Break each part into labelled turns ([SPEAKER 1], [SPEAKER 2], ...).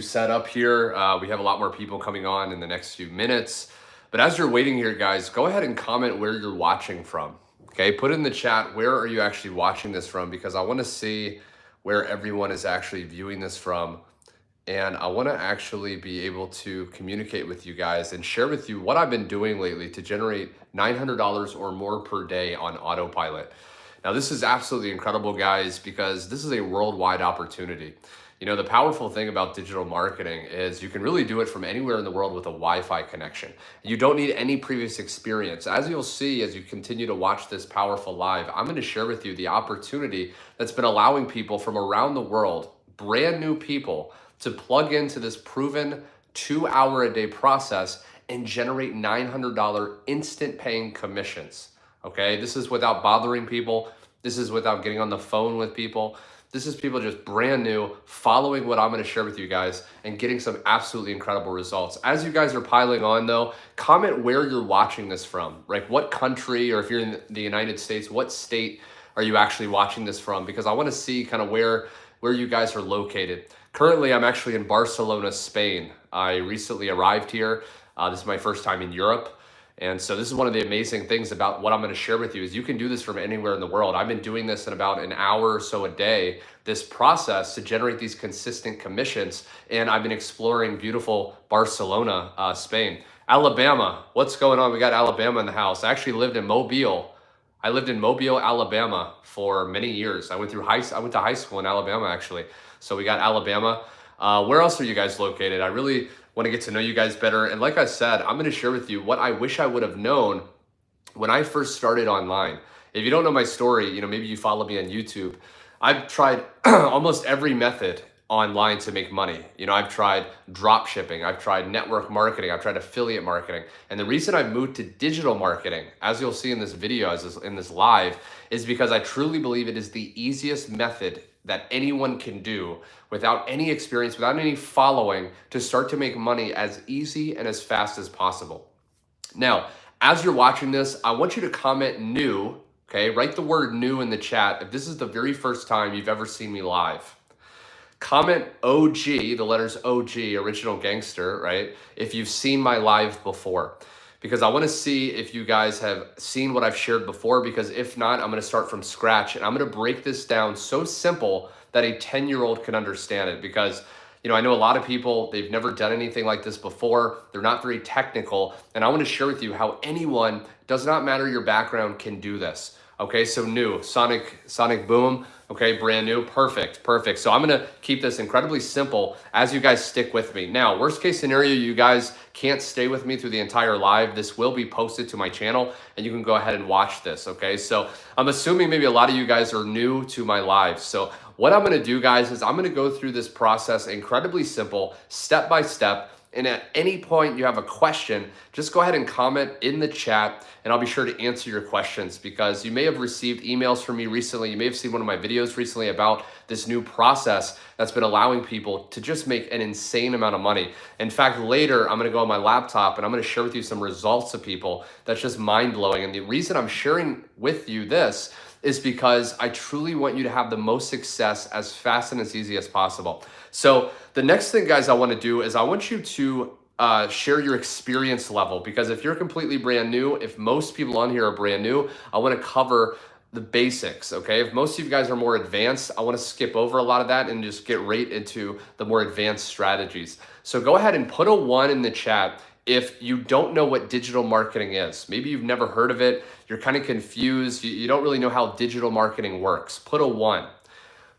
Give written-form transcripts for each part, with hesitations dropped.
[SPEAKER 1] set up here. We have a lot more people coming on in the next few minutes. But as you're waiting here, guys, go ahead and comment where you're watching from. Okay, put in the chat, where are you actually watching this from? Because I want to see where everyone is actually viewing this from. And I want to actually be able to communicate with you guys and share with you what I've been doing lately to generate $900 or more per day on autopilot. Now, this is absolutely incredible, guys, because this is a worldwide opportunity. You know, the powerful thing about digital marketing is you can really do it from anywhere in the world with a Wi-Fi connection. You don't need any previous experience. As you'll see, as you continue to watch this powerful live, I'm going to share with you the opportunity that's been allowing people from around the world, brand new people, to plug into this proven 2-hour-a-day process and generate $900 instant paying commissions. Okay, this is without bothering people. This is without getting on the phone with people. This is people just brand new, following what I'm going to share with you guys and getting some absolutely incredible results. As you guys are piling on though, comment where you're watching this from, like what country, or if you're in the United States, what state are you actually watching this from? Because I want to see kind of where you guys are located. Currently, I'm actually in Barcelona, Spain. I recently arrived here. This is my first time in Europe. And so this is one of the amazing things about what I'm going to share with you is you can do this from anywhere in the world. I've been doing this in about an hour or so a day, this process to generate these consistent commissions. And I've been exploring beautiful Barcelona, Spain. Alabama, what's going on? We got Alabama in the house. I actually lived in Mobile. I lived in Mobile, Alabama for many years. I went to high school in Alabama, actually. So we got Alabama. Where else are you guys located? I really want to get to know you guys better. And like I said, I'm going to share with you what I wish I would have known when I first started online. If you don't know my story, you know, maybe you follow me on YouTube. I've tried almost every method online to make money. You know, I've tried drop shipping, I've tried network marketing, I've tried affiliate marketing. And the reason I've moved to digital marketing, as you'll see in this video, in this live, is because I truly believe it is the easiest method that anyone can do without any experience, without any following, to start to make money as easy and as fast as possible. Now, as you're watching this, I want you to comment new, okay? Write the word new in the chat if this is the very first time you've ever seen me live. Comment OG, the letters OG, original gangster, right? If you've seen my live before. Because I want to see if you guys have seen what I've shared before, because if not, I'm going to start from scratch and I'm going to break this down so simple that a 10-year-old can understand it. Because, you know, I know a lot of people, they've never done anything like this before. They're not very technical. And I want to share with you how anyone, does not matter your background, can do this. Okay, so new, Sonic Boom, okay, brand new, perfect. So I'm gonna keep this incredibly simple as you guys stick with me. Now, worst case scenario, you guys can't stay with me through the entire live. This will be posted to my channel and you can go ahead and watch this, okay? So I'm assuming maybe a lot of you guys are new to my live. So what I'm gonna do, guys, is I'm gonna go through this process incredibly simple, step by step. And at any point you have a question, just go ahead and comment in the chat and I'll be sure to answer your questions, because you may have received emails from me recently. You may have seen one of my videos recently about this new process that's been allowing people to just make an insane amount of money. In fact, later I'm gonna go on my laptop and I'm gonna share with you some results of people that's just mind-blowing. And the reason I'm sharing with you this is because I truly want you to have the most success as fast and as easy as possible. So the next thing, guys, I want to do is I want you to share your experience level, because if you're completely brand new, if most people on here are brand new, I want to cover the basics, okay? If most of you guys are more advanced, I want to skip over a lot of that and just get right into the more advanced strategies. So go ahead and put a 1 in the chat if you don't know what digital marketing is. Maybe you've never heard of it, you're kind of confused, you don't really know how digital marketing works. Put a 1.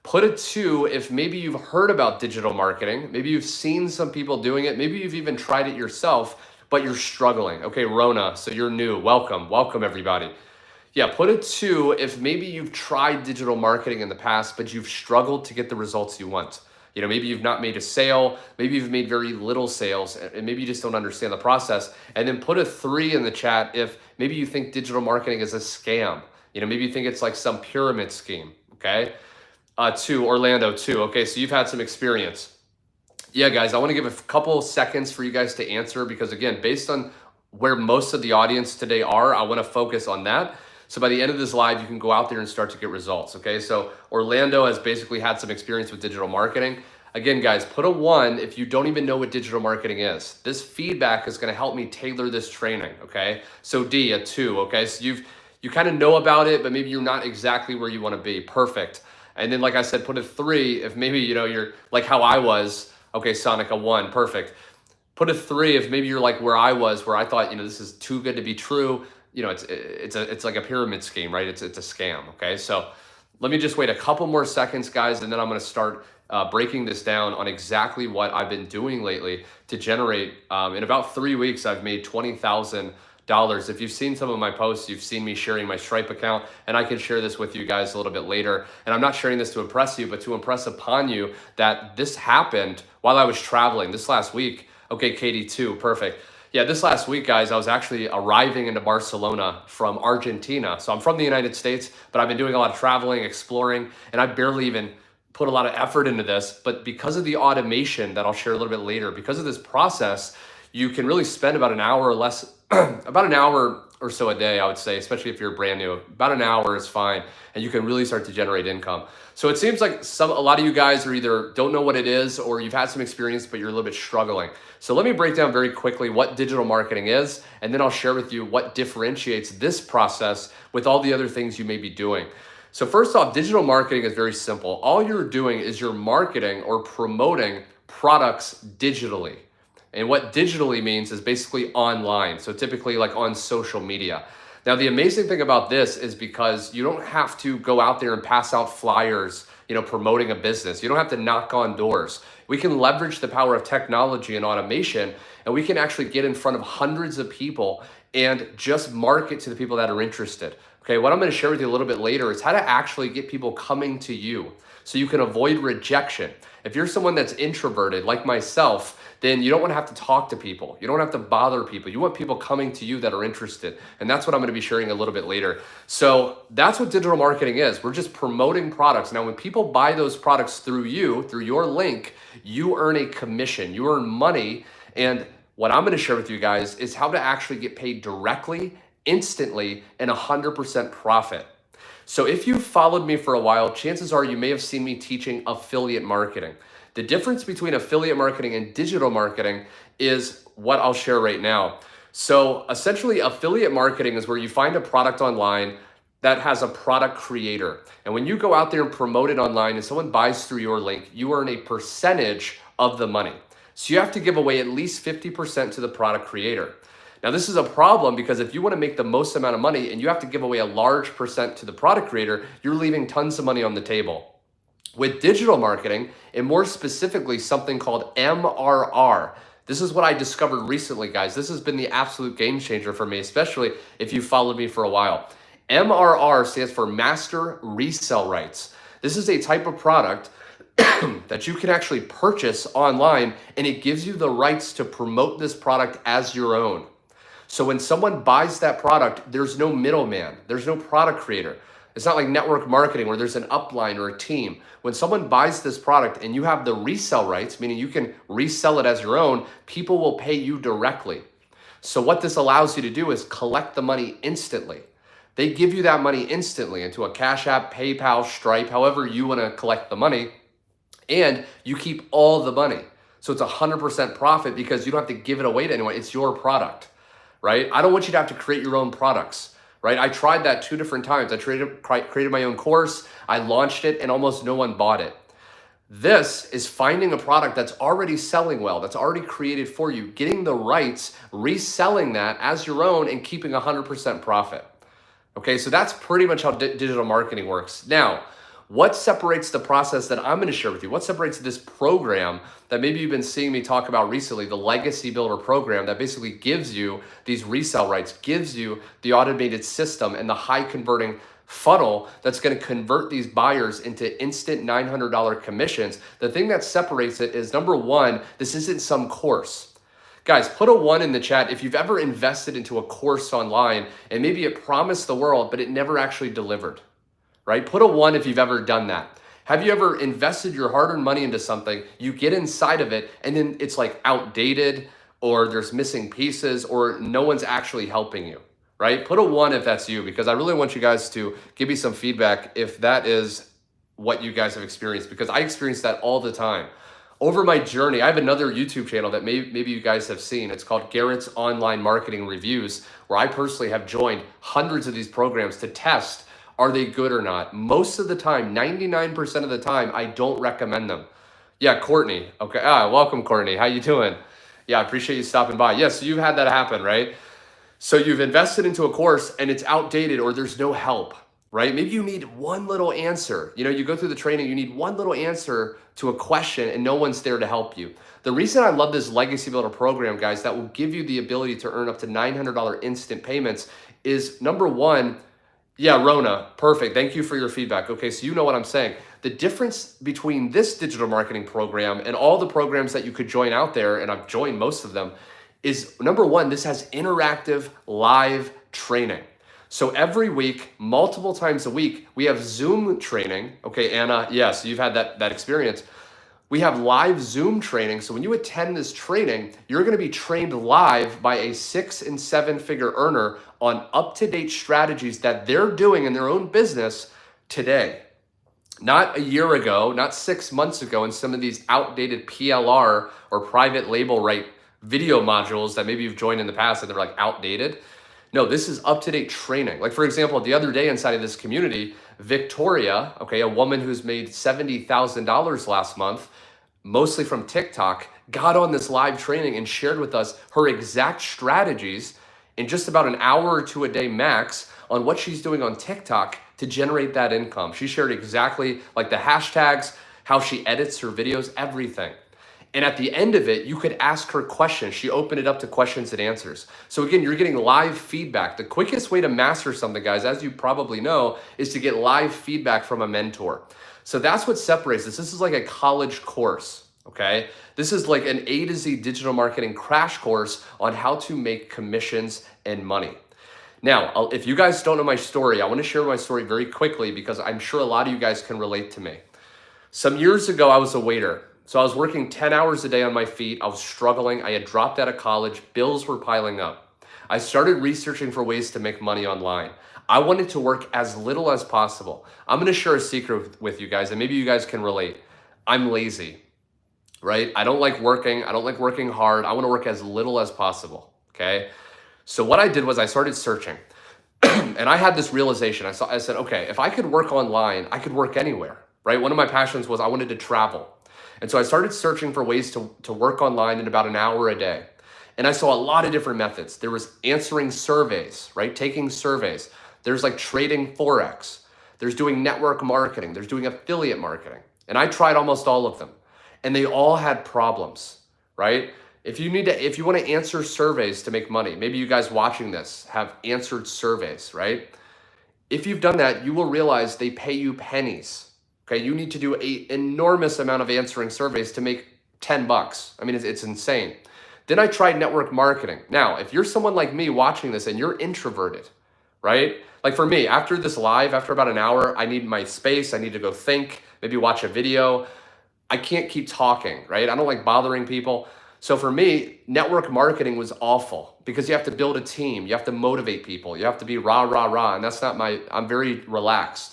[SPEAKER 1] Put a 2 if maybe you've heard about digital marketing, maybe you've seen some people doing it, maybe you've even tried it yourself, but you're struggling. Okay, Rona, so you're new, welcome everybody. Yeah, put a 2 if maybe you've tried digital marketing in the past, but you've struggled to get the results you want. You know, maybe you've not made a sale, maybe you've made very little sales, and maybe you just don't understand the process. And then put a 3 in the chat if maybe you think digital marketing is a scam. You know, maybe you think it's like some pyramid scheme, okay? 2, Orlando, 2. Okay, so you've had some experience. Yeah, guys, I want to give a couple seconds for you guys to answer, because again, based on where most of the audience today are, I want to focus on that. So by the end of this live, you can go out there and start to get results, okay? So Orlando has basically had some experience with digital marketing. Again, guys, put a 1 if you don't even know what digital marketing is. This feedback is going to help me tailor this training, okay? So D, a 2, okay? So you kind of know about it, but maybe you're not exactly where you want to be. Perfect. And then, like I said, put a 3 if maybe, you're like how I was. Okay, Sonic, a 1, perfect. Put a 3 if maybe you're like where I was, where I thought, this is too good to be true. It's like a pyramid scheme, right? It's a scam, okay? So let me just wait a couple more seconds, guys, and then I'm going to start breaking this down on exactly what I've been doing lately to generate. In about 3 weeks, I've made $20,000. If you've seen some of my posts, you've seen me sharing my Stripe account, and I can share this with you guys a little bit later. And I'm not sharing this to impress you, but to impress upon you that this happened while I was traveling this last week. Okay, Katie, 2, perfect. Yeah, this last week, guys, I was actually arriving into Barcelona from Argentina. So I'm from the United States, but I've been doing a lot of traveling, exploring, and I barely even put a lot of effort into this. But because of the automation that I'll share a little bit later, because of this process, you can really spend about an hour or less, about an hour or so a day, I would say, especially if you're brand new. About an hour is fine, and you can really start to generate income. So it seems like a lot of you guys are either don't know what it is or you've had some experience, but you're a little bit struggling. So let me break down very quickly what digital marketing is, and then I'll share with you what differentiates this process with all the other things you may be doing. So first off, digital marketing is very simple. All you're doing is you're marketing or promoting products digitally. And what digitally means is basically online. So typically like on social media. Now, the amazing thing about this is because you don't have to go out there and pass out flyers, promoting a business. You don't have to knock on doors. We can leverage the power of technology and automation, and we can actually get in front of hundreds of people and just market to the people that are interested. Okay, what I'm going to share with you a little bit later is how to actually get people coming to you so you can avoid rejection. If you're someone that's introverted like myself, then you don't want to have to talk to people. You don't have to bother people. You want people coming to you that are interested. And that's what I'm going to be sharing a little bit later. So that's what digital marketing is. We're just promoting products. Now, when people buy those products through you, through your link, you earn a commission. You earn money. And what I'm going to share with you guys is how to actually get paid directly, instantly, and 100% profit. So if you've followed me for a while, chances are you may have seen me teaching affiliate marketing. The difference between affiliate marketing and digital marketing is what I'll share right now. So essentially, affiliate marketing is where you find a product online that has a product creator. And when you go out there and promote it online and someone buys through your link, you earn a percentage of the money. So you have to give away at least 50% to the product creator. Now, this is a problem because if you want to make the most amount of money and you have to give away a large percent to the product creator, you're leaving tons of money on the table. With digital marketing, and more specifically something called MRR, this is what I discovered recently, guys. This has been the absolute game changer for me, especially if you followed me for a while. MRR stands for Master Resell Rights. This is a type of product that you can actually purchase online, and it gives you the rights to promote this product as your own. So when someone buys that product, there's no middleman. There's no product creator. It's not like network marketing where there's an upline or a team. When someone buys this product and you have the resell rights, meaning you can resell it as your own, people will pay you directly. So what this allows you to do is collect the money instantly. They give you that money instantly into a Cash App, PayPal, Stripe, however you want to collect the money, and you keep all the money. So it's 100% profit because you don't have to give it away to anyone. It's your product, right? I don't want you to have to create your own products. Right? I tried that 2 different times. I created my own course, I launched it, and almost no one bought it. This is finding a product that's already selling well, that's already created for you, getting the rights, reselling that as your own, and keeping 100% profit. Okay, so that's pretty much how digital marketing works. Now, what separates the process that I'm going to share with you? What separates this program that maybe you've been seeing me talk about recently, the Legacy Builder program that basically gives you these resale rights, gives you the automated system and the high converting funnel that's going to convert these buyers into instant $900 commissions. The thing that separates it is, number one, this isn't some course. Guys, put a 1 in the chat if you've ever invested into a course online and maybe it promised the world, but it never actually delivered. Right? Put a 1 if you've ever done that. Have you ever invested your hard-earned money into something, you get inside of it, and then it's like outdated, or there's missing pieces, or no one's actually helping you, right? Put a 1 if that's you, because I really want you guys to give me some feedback if that is what you guys have experienced, because I experience that all the time. over my journey, I have another YouTube channel that maybe you guys have seen. It's called Garrett's Online Marketing Reviews, where I personally have joined hundreds of these programs to test, are they good or not? Most of the time, 99% of the time, I don't recommend them. Yeah, Courtney. Okay. Welcome, Courtney. How you doing? Yeah, I appreciate you stopping by. Yes, so you've had that happen, right? So you've invested into a course and it's outdated or there's no help, right? Maybe you need one little answer. You know, you go through the training, you need one little answer to a question and no one's there to help you. The reason I love this Legacy Builder program, guys, that will give you the ability to earn up to $900 instant payments is, number one, yeah, Rona, perfect. Thank you for your feedback. Okay, so you know what I'm saying. The difference between this digital marketing program and all the programs that you could join out there, and I've joined most of them, is number one, this has interactive live training. So every week, multiple times a week, we have Zoom training. Okay, Anna, yes, you've had that experience. We have live Zoom training. So when you attend this training, you're going to be trained live by a 6 and 7 figure earner on up-to-date strategies that they're doing in their own business today. Not a year ago, not 6 months ago, in some of these outdated PLR or private label right video modules that maybe you've joined in the past and they're like outdated. No, this is up-to-date training. Like, for example, the other day inside of this community, Victoria, okay, a woman who's made $70,000 last month, mostly from TikTok, got on this live training and shared with us her exact strategies in just about an hour or two a day max on what she's doing on TikTok to generate that income. She shared exactly like the hashtags, how she edits her videos, everything. And at the end of it, you could ask her questions. She opened it up to questions and answers. So again, you're getting live feedback. The quickest way to master something, guys, as you probably know, is to get live feedback from a mentor. So that's what separates this. This is like a college course, okay? This is like an A to Z digital marketing crash course on how to make commissions and money. Now, if you guys don't know my story, I want to share my story very quickly because I'm sure a lot of you guys can relate to me. Some years ago, I was a waiter. So I was working 10 hours a day on my feet. I was struggling. I had dropped out of college. Bills were piling up. I started researching for ways to make money online. I wanted to work as little as possible. I'm going to share a secret with you guys, and maybe you guys can relate. I'm lazy, right? I don't like working. I don't like working hard. I want to work as little as possible, okay? So what I did was I started searching, and I had this realization. I said, okay, if I could work online, I could work anywhere, right? One of my passions was I wanted to travel. And so I started searching for ways to work online in about an hour a day. And I saw a lot of different methods. There was answering surveys, right? Taking surveys. There's like trading Forex. There's doing network marketing. There's doing affiliate marketing. And I tried almost all of them. And they all had problems, right? If you want to answer surveys to make money, maybe you guys watching this have answered surveys, right? If you've done that, you will realize they pay you pennies. Okay, you need to do an enormous amount of answering surveys to make 10 bucks. I mean, it's insane. Then I tried network marketing. Now, if you're someone like me watching this and you're introverted, right? Like for me, after this live, after about an hour, I need my space. I need to go think, maybe watch a video. I can't keep talking, right? I don't like bothering people. So for me, network marketing was awful because you have to build a team. You have to motivate people. You have to be rah, rah, rah. And that's not I'm very relaxed.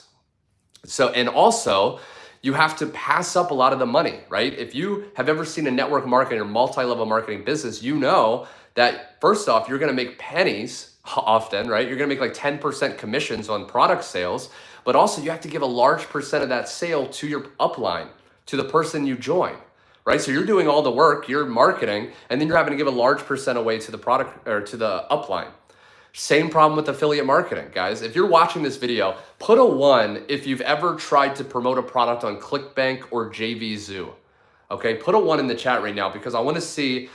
[SPEAKER 1] So, and also you have to pass up a lot of the money, right? If you have ever seen a network marketing or multi-level marketing business, you know that first off, you're going to make pennies often, right? You're going to make like 10% commissions on product sales, but also you have to give a large percent of that sale to your upline, to the person you join, right? So you're doing all the work, you're marketing, and then you're having to give a large percent away to the product or to the upline. Same problem with affiliate marketing, guys. If you're watching this video, put a 1 if you've ever tried to promote a product on ClickBank or JVZoo. Okay, put a 1 in the chat right now because I want to see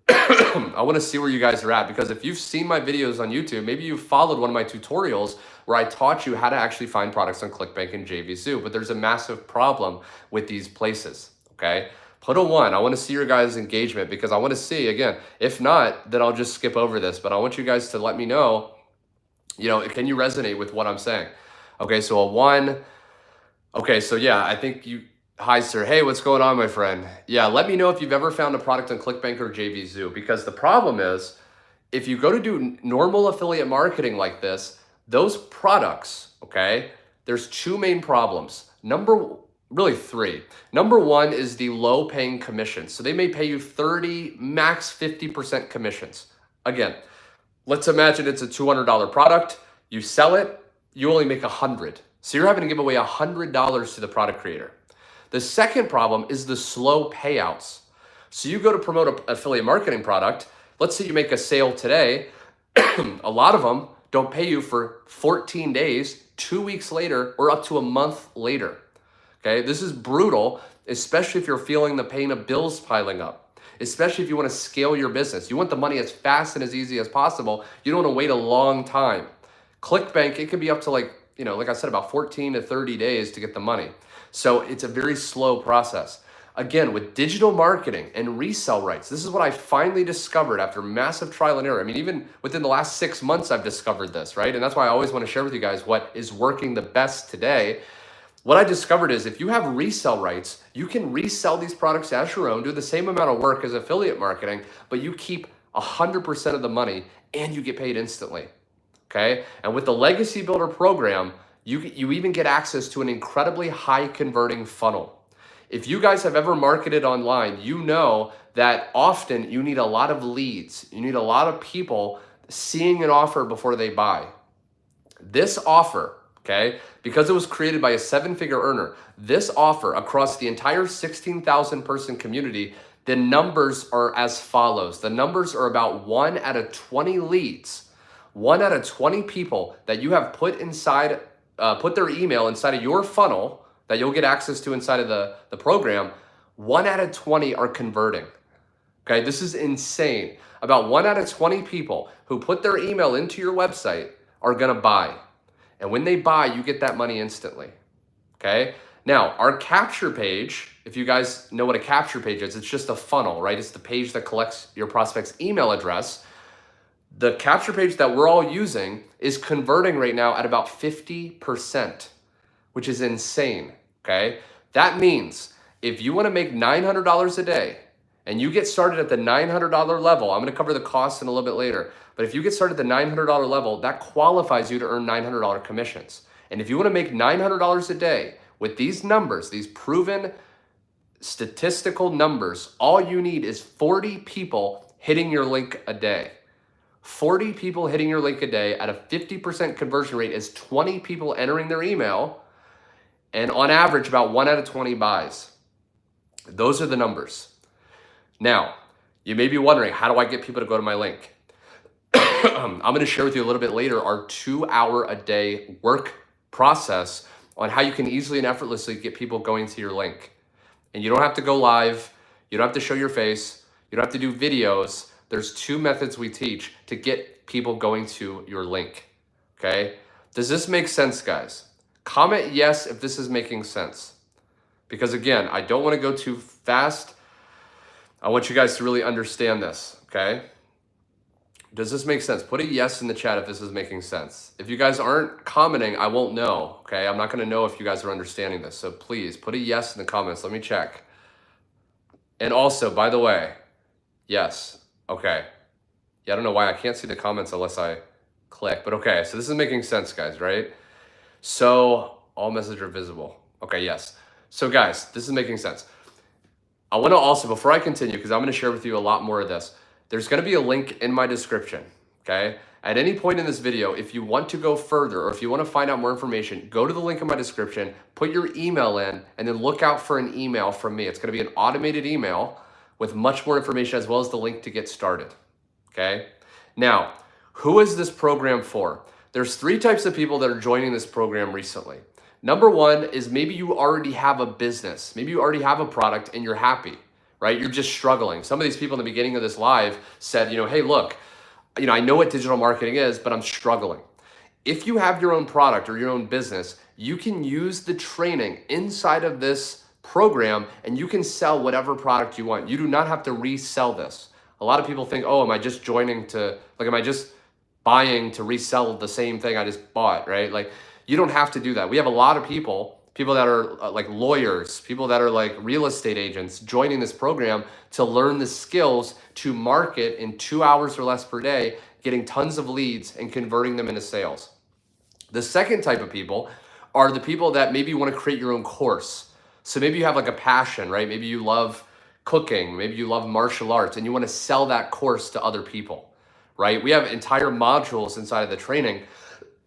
[SPEAKER 1] I want to see where you guys are at, because if you've seen my videos on YouTube, maybe you've followed one of my tutorials where I taught you how to actually find products on ClickBank and JVZoo, but there's a massive problem with these places, okay? Put a 1. I want to see your guys' engagement because I want to see, again, if not, then I'll just skip over this. But I want you guys to let me know, can you resonate with what I'm saying? Okay, so a 1. Okay, so yeah, I think hi sir, hey, what's going on, my friend? Yeah, let me know if you've ever found a product on ClickBank or JVZoo, because the problem is, if you go to do normal affiliate marketing like this, those products, okay, there's 2 main problems. really three. Number one is the low paying commissions. So they may pay you 30, max 50% commissions. Again, let's imagine it's a $200 product. You sell it, you only make $100. So you're having to give away $100 to the product creator. The second problem is the slow payouts. So you go to promote an affiliate marketing product. Let's say you make a sale today. A lot of them don't pay you for 14 days, 2 weeks later, or up to a month later. Okay, this is brutal, especially if you're feeling the pain of bills piling up, especially if you want to scale your business. You want the money as fast and as easy as possible. You don't want to wait a long time. ClickBank, it could be up to like I said, about 14 to 30 days to get the money. So it's a very slow process. Again, with digital marketing and resell rights, this is what I finally discovered after massive trial and error. I mean, even within the last 6 months, I've discovered this, right? And that's why I always want to share with you guys what is working the best today. What I discovered is if you have resell rights, you can resell these products as your own, do the same amount of work as affiliate marketing, but you keep 100% of the money and you get paid instantly, okay? And with the Legacy Builder program, you even get access to an incredibly high converting funnel. If you guys have ever marketed online, you know that often you need a lot of leads. You need a lot of people seeing an offer before they buy. This offer, okay, because it was created by a 7-figure earner, this offer across the entire 16,000 person community, the numbers are as follows. The numbers are about 1 out of 20 leads, 1 out of 20 people that you have put inside, put their email inside of your funnel that you'll get access to inside of the program, 1 out of 20 are converting. Okay, this is insane. About 1 out of 20 people who put their email into your website are gonna buy. And when they buy, you get that money instantly. Okay, now our capture page, if you guys know what a capture page is, it's just a funnel, right? It's the page that collects your prospect's email address. The capture page that we're all using is converting right now at about 50%. Which is insane, okay? That means if you wanna make $900 a day and you get started at the $900 level, I'm gonna cover the costs in a little bit later, but if you get started at the $900 level, that qualifies you to earn $900 commissions. And if you wanna make $900 a day with these numbers, these proven statistical numbers, all you need is 40 people hitting your link a day. 40 people hitting your link a day at a 50% conversion rate is 20 people entering their email, and on average, about 1 out of 20 buys. Those are the numbers. Now, you may be wondering, how do I get people to go to my link? I'm gonna share with you a little bit later our 2-hour-a-day work process on how you can easily and effortlessly get people going to your link. And you don't have to go live, you don't have to show your face, you don't have to do videos. There's 2 methods we teach to get people going to your link, okay? Does this make sense, guys? Comment yes if this is making sense. Because again, I don't want to go too fast. I want you guys to really understand this, okay? Does this make sense? Put a yes in the chat if this is making sense. If you guys aren't commenting, I won't know, okay? I'm not going to know if you guys are understanding this. So please put a yes in the comments. Let me check. And also, by the way, yes, okay. Yeah, I don't know why I can't see the comments unless I click, but okay. So this is making sense, guys, right? So all messages are visible. Okay, yes. So guys, this is making sense. I want to also, before I continue, because I'm going to share with you a lot more of this, there's going to be a link in my description, okay? At any point in this video, if you want to go further or if you want to find out more information, go to the link in my description, put your email in, and then look out for an email from me. It's going to be an automated email with much more information as well as the link to get started, okay? Now, who is this program for? There's 3 types of people that are joining this program recently. Number 1 is maybe you already have a business. Maybe you already have a product and you're happy, right? You're just struggling. Some of these people in the beginning of this live said, hey, look, I know what digital marketing is, but I'm struggling. If you have your own product or your own business, you can use the training inside of this program and you can sell whatever product you want. You do not have to resell this. A lot of people think, oh, am I just joining to, am I just buying to resell the same thing I just bought, right? Like, you don't have to do that. We have a lot of people that are like lawyers, people that are like real estate agents joining this program to learn the skills to market in 2 hours or less per day, getting tons of leads and converting them into sales. The second type of people are the people that maybe want to create your own course. So maybe you have like a passion, right? Maybe you love cooking, maybe you love martial arts, and you want to sell that course to other people, right? We have entire modules inside of the training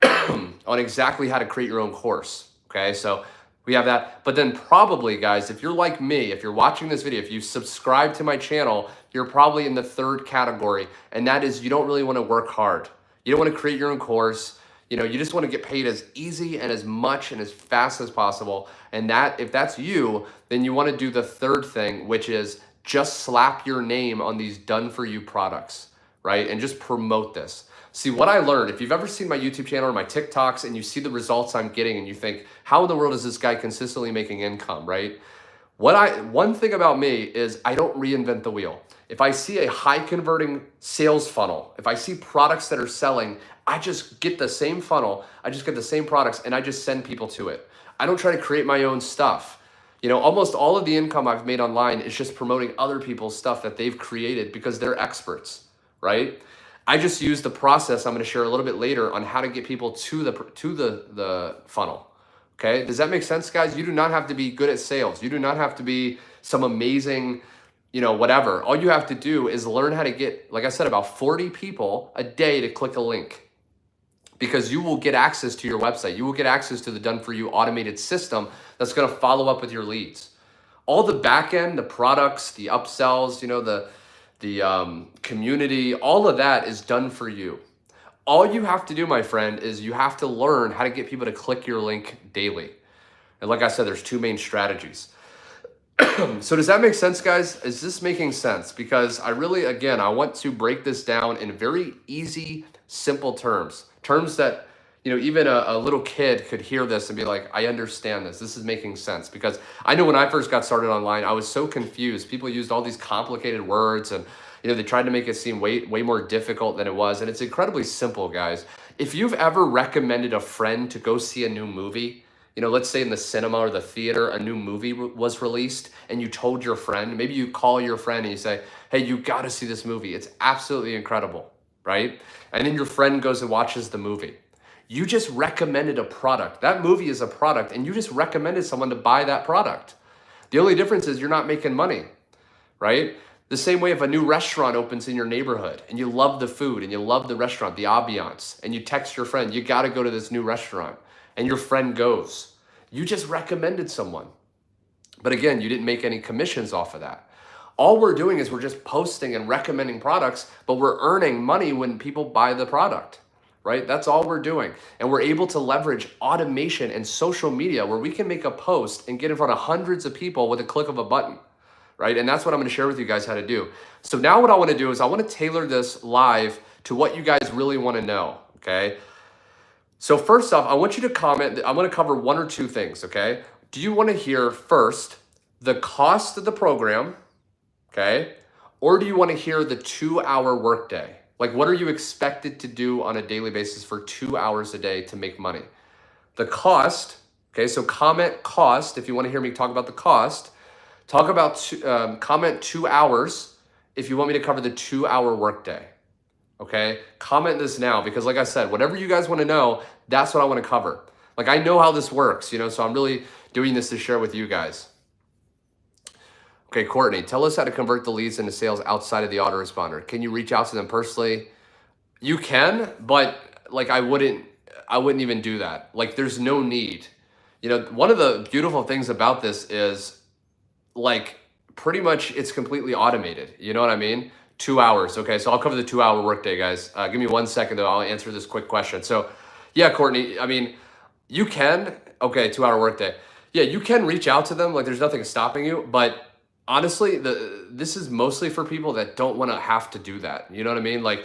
[SPEAKER 1] on exactly how to create your own course, okay? So we have that. But then probably, guys, if you're like me, if you're watching this video, if you subscribe to my channel, you're probably in the third category, and that is you don't really want to work hard. You don't want to create your own course. You know, you just want to get paid as easy and as much and as fast as possible. And that, if that's you, then you want to do the third thing, which is just slap your name on these done for you products, right? And just promote this. See, what I learned, if you've ever seen my YouTube channel or my TikToks and you see the results I'm getting and you think, how in the world is this guy consistently making income, right? One thing about me is I don't reinvent the wheel. If I see a high converting sales funnel, if I see products that are selling, I just get the same funnel, I just get the same products, and I just send people to it. I don't try to create my own stuff. You know, almost all of the income I've made online is just promoting other people's stuff that they've created because they're experts, right? I just use the process I'm going to share a little bit later on how to get people to the funnel. Okay, does that make sense, guys? You do not have to be good at sales. You do not have to be some amazing, you know, whatever. All you have to do is learn how to get, like I said, about 40 people a day to click a link, because you will get access to your website. You will get access to the done for you automated system that's going to follow up with your leads. All the back end, the products, the upsells, you know, the community, all of that is done for you. All you have to do, my friend, is you have to learn how to get people to click your link daily. And like I said, there's two main strategies. So does that make sense, guys? Is this making sense? Because I really, again, I want to break this down in very easy, simple terms. Terms that, you know, even a little kid could hear this and be like, I understand this. This is making sense. Because I know when I first got started online, I was so confused. People used all these complicated words and, you know, they tried to make it seem way more difficult than it was. And it's incredibly simple, guys. If you've ever recommended a friend to go see a new movie, you know, let's say in the cinema or the theater, a new movie was released and you told your friend, maybe you call your friend and you say, hey, you got to see this movie. It's absolutely incredible, right? And then your friend goes and watches the movie. You just recommended a product. That movie is a product, and you just recommended someone to buy that product. The only difference is you're not making money, right? The same way if a new restaurant opens in your neighborhood and you love the food and you love the restaurant, the ambiance, and you text your friend, you got to go to this new restaurant, and your friend goes. You just recommended someone. But again, you didn't make any commissions off of that. All we're doing is we're just posting and recommending products, but we're earning money when people buy the product. Right? That's all we're doing. And we're able to leverage automation and social media where we can make a post and get in front of hundreds of people with a click of a button, right? And that's what I'm going to share with you guys how to do. So now what I want to do is I want to tailor this live to what you guys really want to know, okay? So first off, I want you to comment. I'm going to cover one or two things, okay? Do you want to hear first the cost of the program, okay? Or do you want to hear the 2-hour workday? Like, what are you expected to do on a daily basis for 2 hours a day to make money? The cost, okay, so comment cost if you want to hear me talk about the cost. Talk about, comment 2 hours if you want me to cover the 2-hour workday, okay? Comment this now because like I said, whatever you guys want to know, that's what I want to cover. Like, I know how this works, you know, so I'm really doing this to share with you guys. Okay, Courtney, tell us how to convert the leads into sales outside of the autoresponder. Can you reach out to them personally? You can, but like I wouldn't even do that. Like, there's no need. You know, one of the beautiful things about this is like pretty much it's completely automated. You know what I mean? 2 hours. Okay, so I'll cover the 2-hour workday, guys. Give me 1 second though. I'll answer this quick question. So yeah, Courtney, I mean, you can, okay, 2-hour workday. Yeah, you can reach out to them. Like, there's nothing stopping you, but honestly, this is mostly for people that don't want to have to do that. You know what I mean? Like,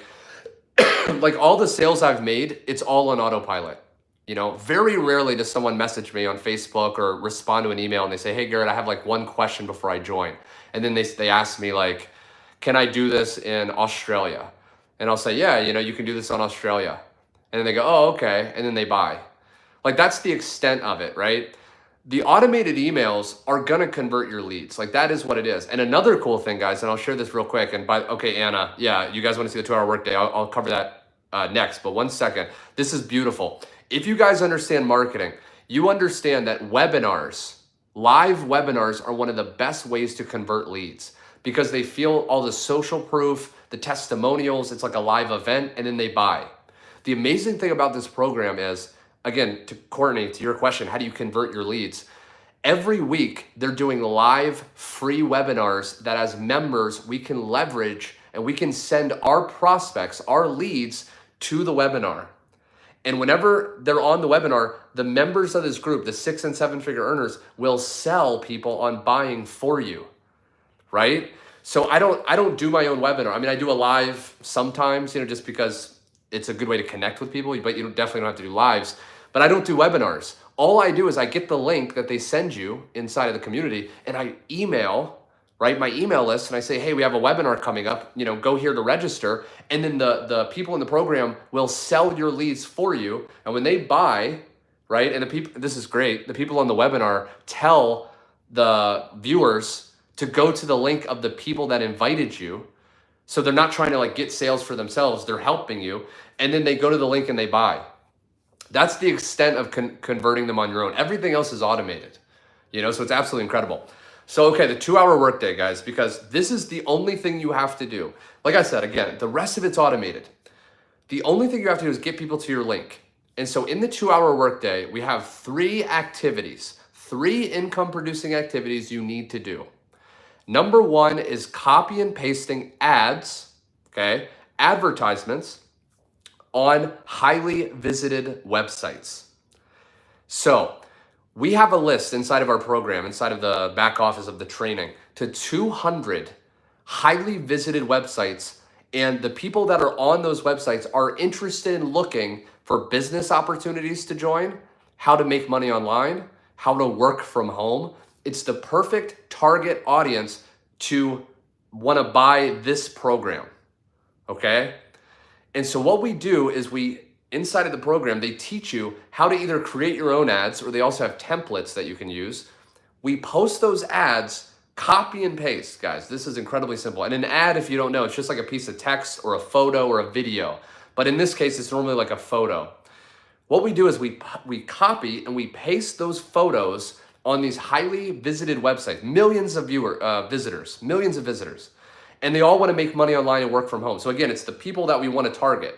[SPEAKER 1] like all the sales I've made, it's all on autopilot. You know, very rarely does someone message me on Facebook or respond to an email and they say, hey, Garrett, I have like one question before I join. And then they ask me like, can I do this in Australia? And I'll say, yeah, you know, you can do this on Australia. And then they go, oh, okay. And then they buy. Like, that's the extent of it, right? The automated emails are going to convert your leads. Like, that is what it is. And another cool thing, guys, and I'll share this real quick. And okay, Anna, yeah, you guys want to see the 2-hour workday. I'll cover that next. But 1 second. This is beautiful. If you guys understand marketing, you understand that webinars, Live webinars are one of the best ways to convert leads because they feel all the social proof, the testimonials, it's like a live event, and then they buy. The amazing thing about this program is, again, to Courtney, to your question, how do you convert your leads? Every week, they're doing live free webinars that as members, we can leverage and we can send our prospects, our leads to the webinar. And whenever they're on the webinar, the members of this group, the 6- and 7-figure earners, will sell people on buying for you, right? So I don't do my own webinar. I mean, I do a live sometimes, just because it's a good way to connect with people, but you definitely don't have to do lives. But I don't do webinars. All I do is I get the link that they send you inside of the community, and I email, right, my email list, and I say, hey, we have a webinar coming up, go here to register. And then the people in the program will sell your leads for you. And when they buy, right, and the people, this is great, the people on the webinar tell the viewers to go to the link of the people that invited you. So they're not trying to like get sales for themselves, they're helping you. And then they go to the link and they buy. That's the extent of converting them on your own. Everything else is automated, so it's absolutely incredible. So, okay, the 2-hour workday, guys, because this is the only thing you have to do. Like I said, again, the rest of it's automated. The only thing you have to do is get people to your link. And so in the 2-hour workday, we have 3 activities, 3 income producing activities you need to do. Number 1 is copy and pasting ads, okay, advertisements on highly visited websites. So we have a list inside of our program, inside of the back office of the training, to 200 highly visited websites. And the people that are on those websites are interested in looking for business opportunities to join, how to make money online, how to work from home. It's the perfect target audience to want to buy this program, okay? And so what we do is inside of the program, they teach you how to either create your own ads, or they also have templates that you can use. We post those ads, copy and paste, guys. This is incredibly simple. And an ad, if you don't know, it's just like a piece of text or a photo or a video. But in this case, it's normally like a photo. What we do is we copy and we paste those photos on these highly visited websites, millions of visitors. And they all want to make money online and work from home. So again, it's the people that we want to target.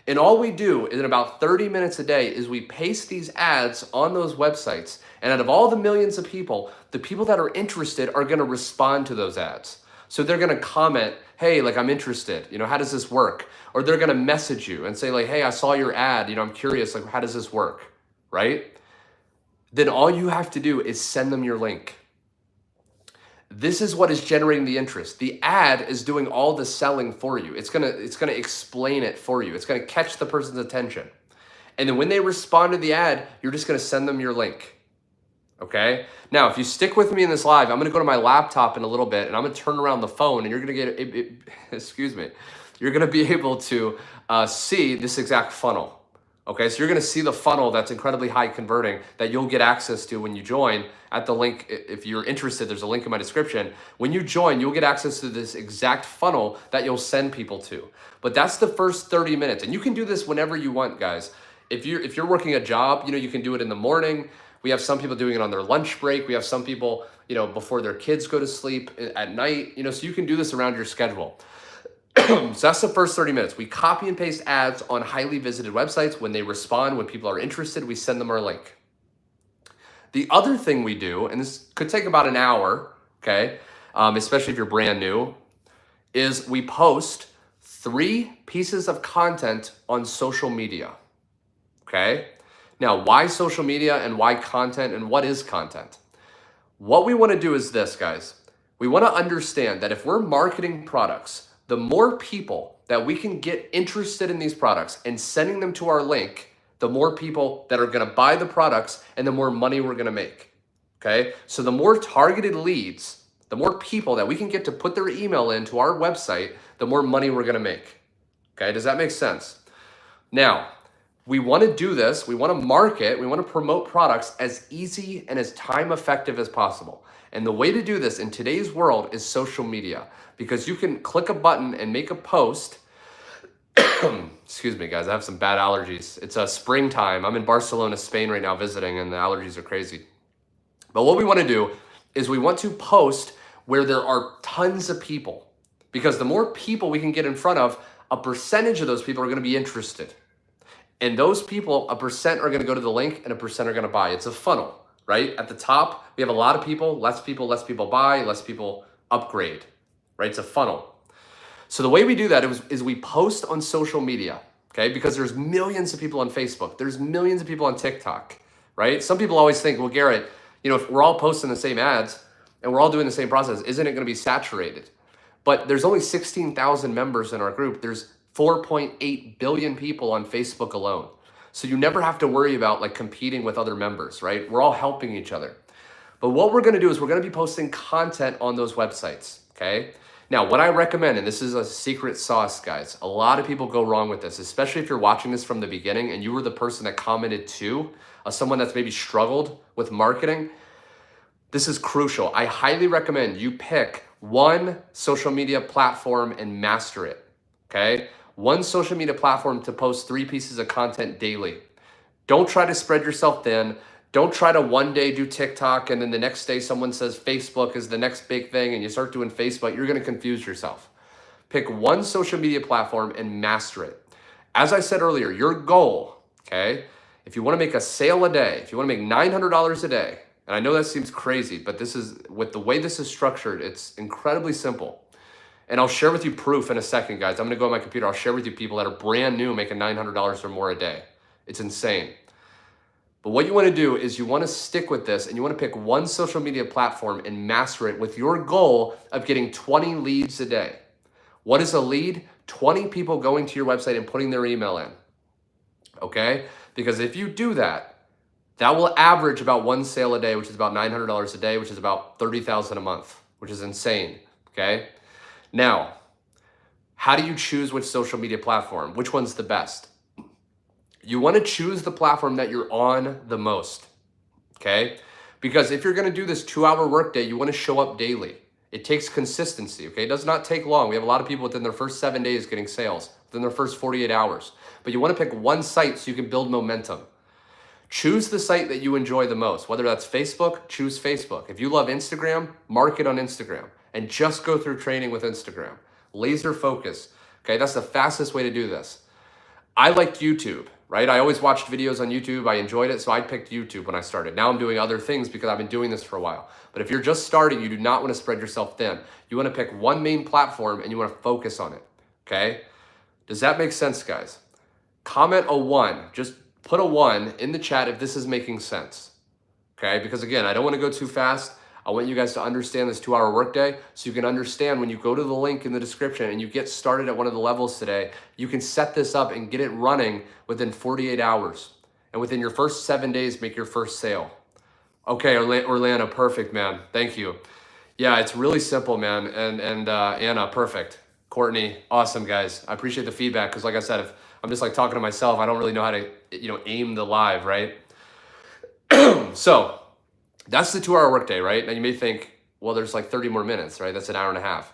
[SPEAKER 1] And all we do in about 30 minutes a day is we paste these ads on those websites. And out of all the millions of people, the people that are interested are going to respond to those ads. So they're going to comment, hey, like, I'm interested, how does this work? Or they're going to message you and say like, hey, I saw your ad, I'm curious, like, how does this work, right? Then all you have to do is send them your link. This is what is generating the interest. The ad is doing all the selling for you. It's gonna explain it for you. It's gonna catch the person's attention. And then when they respond to the ad, you're just gonna send them your link, okay? Now, if you stick with me in this live, I'm gonna go to my laptop in a little bit and I'm gonna turn around the phone and you're gonna get, excuse me, you're gonna be able to see this exact funnel. Okay, so you're gonna see the funnel that's incredibly high converting that you'll get access to when you join at the link. If you're interested, there's a link in my description. When you join, you'll get access to this exact funnel that you'll send people to. But that's the first 30 minutes. And you can do this whenever you want, guys. If you're working a job, you can do it in the morning. We have some people doing it on their lunch break. We have some people, before their kids go to sleep at night, so you can do this around your schedule. So that's the first 30 minutes. We copy and paste ads on highly visited websites. When they respond, when people are interested, we send them our link. The other thing we do, and this could take about an hour, okay, especially if you're brand new, is we post 3 pieces of content on social media, okay? Now, why social media and why content and what is content? What we want to do is this, guys. We want to understand that if we're marketing products, the more people that we can get interested in these products and sending them to our link, the more people that are going to buy the products and the more money we're going to make, okay? So the more targeted leads, the more people that we can get to put their email into our website, the more money we're going to make, okay? Does that make sense? Now, we want to do this. We want to market. We want to promote products as easy and as time effective as possible. And the way to do this in today's world is social media, because you can click a button and make a post. Excuse me, guys, I have some bad allergies. It's springtime. I'm in Barcelona, Spain right now visiting, and the allergies are crazy. But what we want to do is we want to post where there are tons of people, because the more people we can get in front of, a percentage of those people are going to be interested. And those people, a percent are going to go to the link and a percent are going to buy. It's a funnel, right? At the top, we have a lot of people, less people buy, less people upgrade, right? It's a funnel. So the way we do that is we post on social media, okay? Because there's millions of people on Facebook. There's millions of people on TikTok, right? Some people always think, well, Garrett, if we're all posting the same ads and we're all doing the same process, isn't it going to be saturated? But there's only 16,000 members in our group. There's 4.8 billion people on Facebook alone. So you never have to worry about like competing with other members, right? We're all helping each other. But what we're going to do is we're going to be posting content on those websites, okay? Now, what I recommend, and this is a secret sauce, guys, a lot of people go wrong with this, especially if you're watching this from the beginning and you were the person that commented to someone that's maybe struggled with marketing. This is crucial. I highly recommend you pick one social media platform and master it, okay? One social media platform to post 3 pieces of content daily. Don't try to spread yourself thin. Don't try to one day do TikTok and then the next day someone says Facebook is the next big thing and you start doing Facebook. You're going to confuse yourself. Pick one social media platform and master it. As I said earlier, your goal, okay, if you want to make a sale a day, if you want to make $900 a day, and I know that seems crazy, but this is, with the way this is structured, it's incredibly simple. And I'll share with you proof in a second, guys. I'm going to go on my computer. I'll share with you people that are brand new making $900 or more a day. It's insane. But what you want to do is you want to stick with this and you want to pick one social media platform and master it with your goal of getting 20 leads a day. What is a lead? 20 people going to your website and putting their email in. Okay? Because if you do that, that will average about 1 sale a day, which is about $900 a day, which is about $30,000 a month, which is insane. Okay? Now, how do you choose which social media platform? Which one's the best? You want to choose the platform that you're on the most, okay? Because if you're going to do this 2-hour workday, you want to show up daily. It takes consistency, okay? It does not take long. We have a lot of people within their first 7 days getting sales, within their first 48 hours. But you want to pick one site so you can build momentum. Choose the site that you enjoy the most. Whether that's Facebook, choose Facebook. If you love Instagram, market on Instagram and just go through training with Instagram. Laser focus, okay? That's the fastest way to do this. I liked YouTube, right? I always watched videos on YouTube. I enjoyed it, so I picked YouTube when I started. Now I'm doing other things because I've been doing this for a while. But if you're just starting, you do not want to spread yourself thin. You want to pick one main platform and you want to focus on it, okay? Does that make sense, guys? Comment a 1. Just put a 1 in the chat if this is making sense, okay? Because again, I don't want to go too fast. I want you guys to understand this 2-hour workday so you can understand when you go to the link in the description and you get started at one of the levels today, you can set this up and get it running within 48 hours. And within your first 7 days, make your first sale. Okay, Orlando, perfect, man. Thank you. Yeah, it's really simple, man. And Anna, perfect. Courtney, awesome, guys. I appreciate the feedback because like I said, if I'm just like talking to myself, I don't really know how to, aim the live, right? So that's the 2-hour workday, right? Now you may think, well, there's like 30 more minutes, right? That's an hour and a half.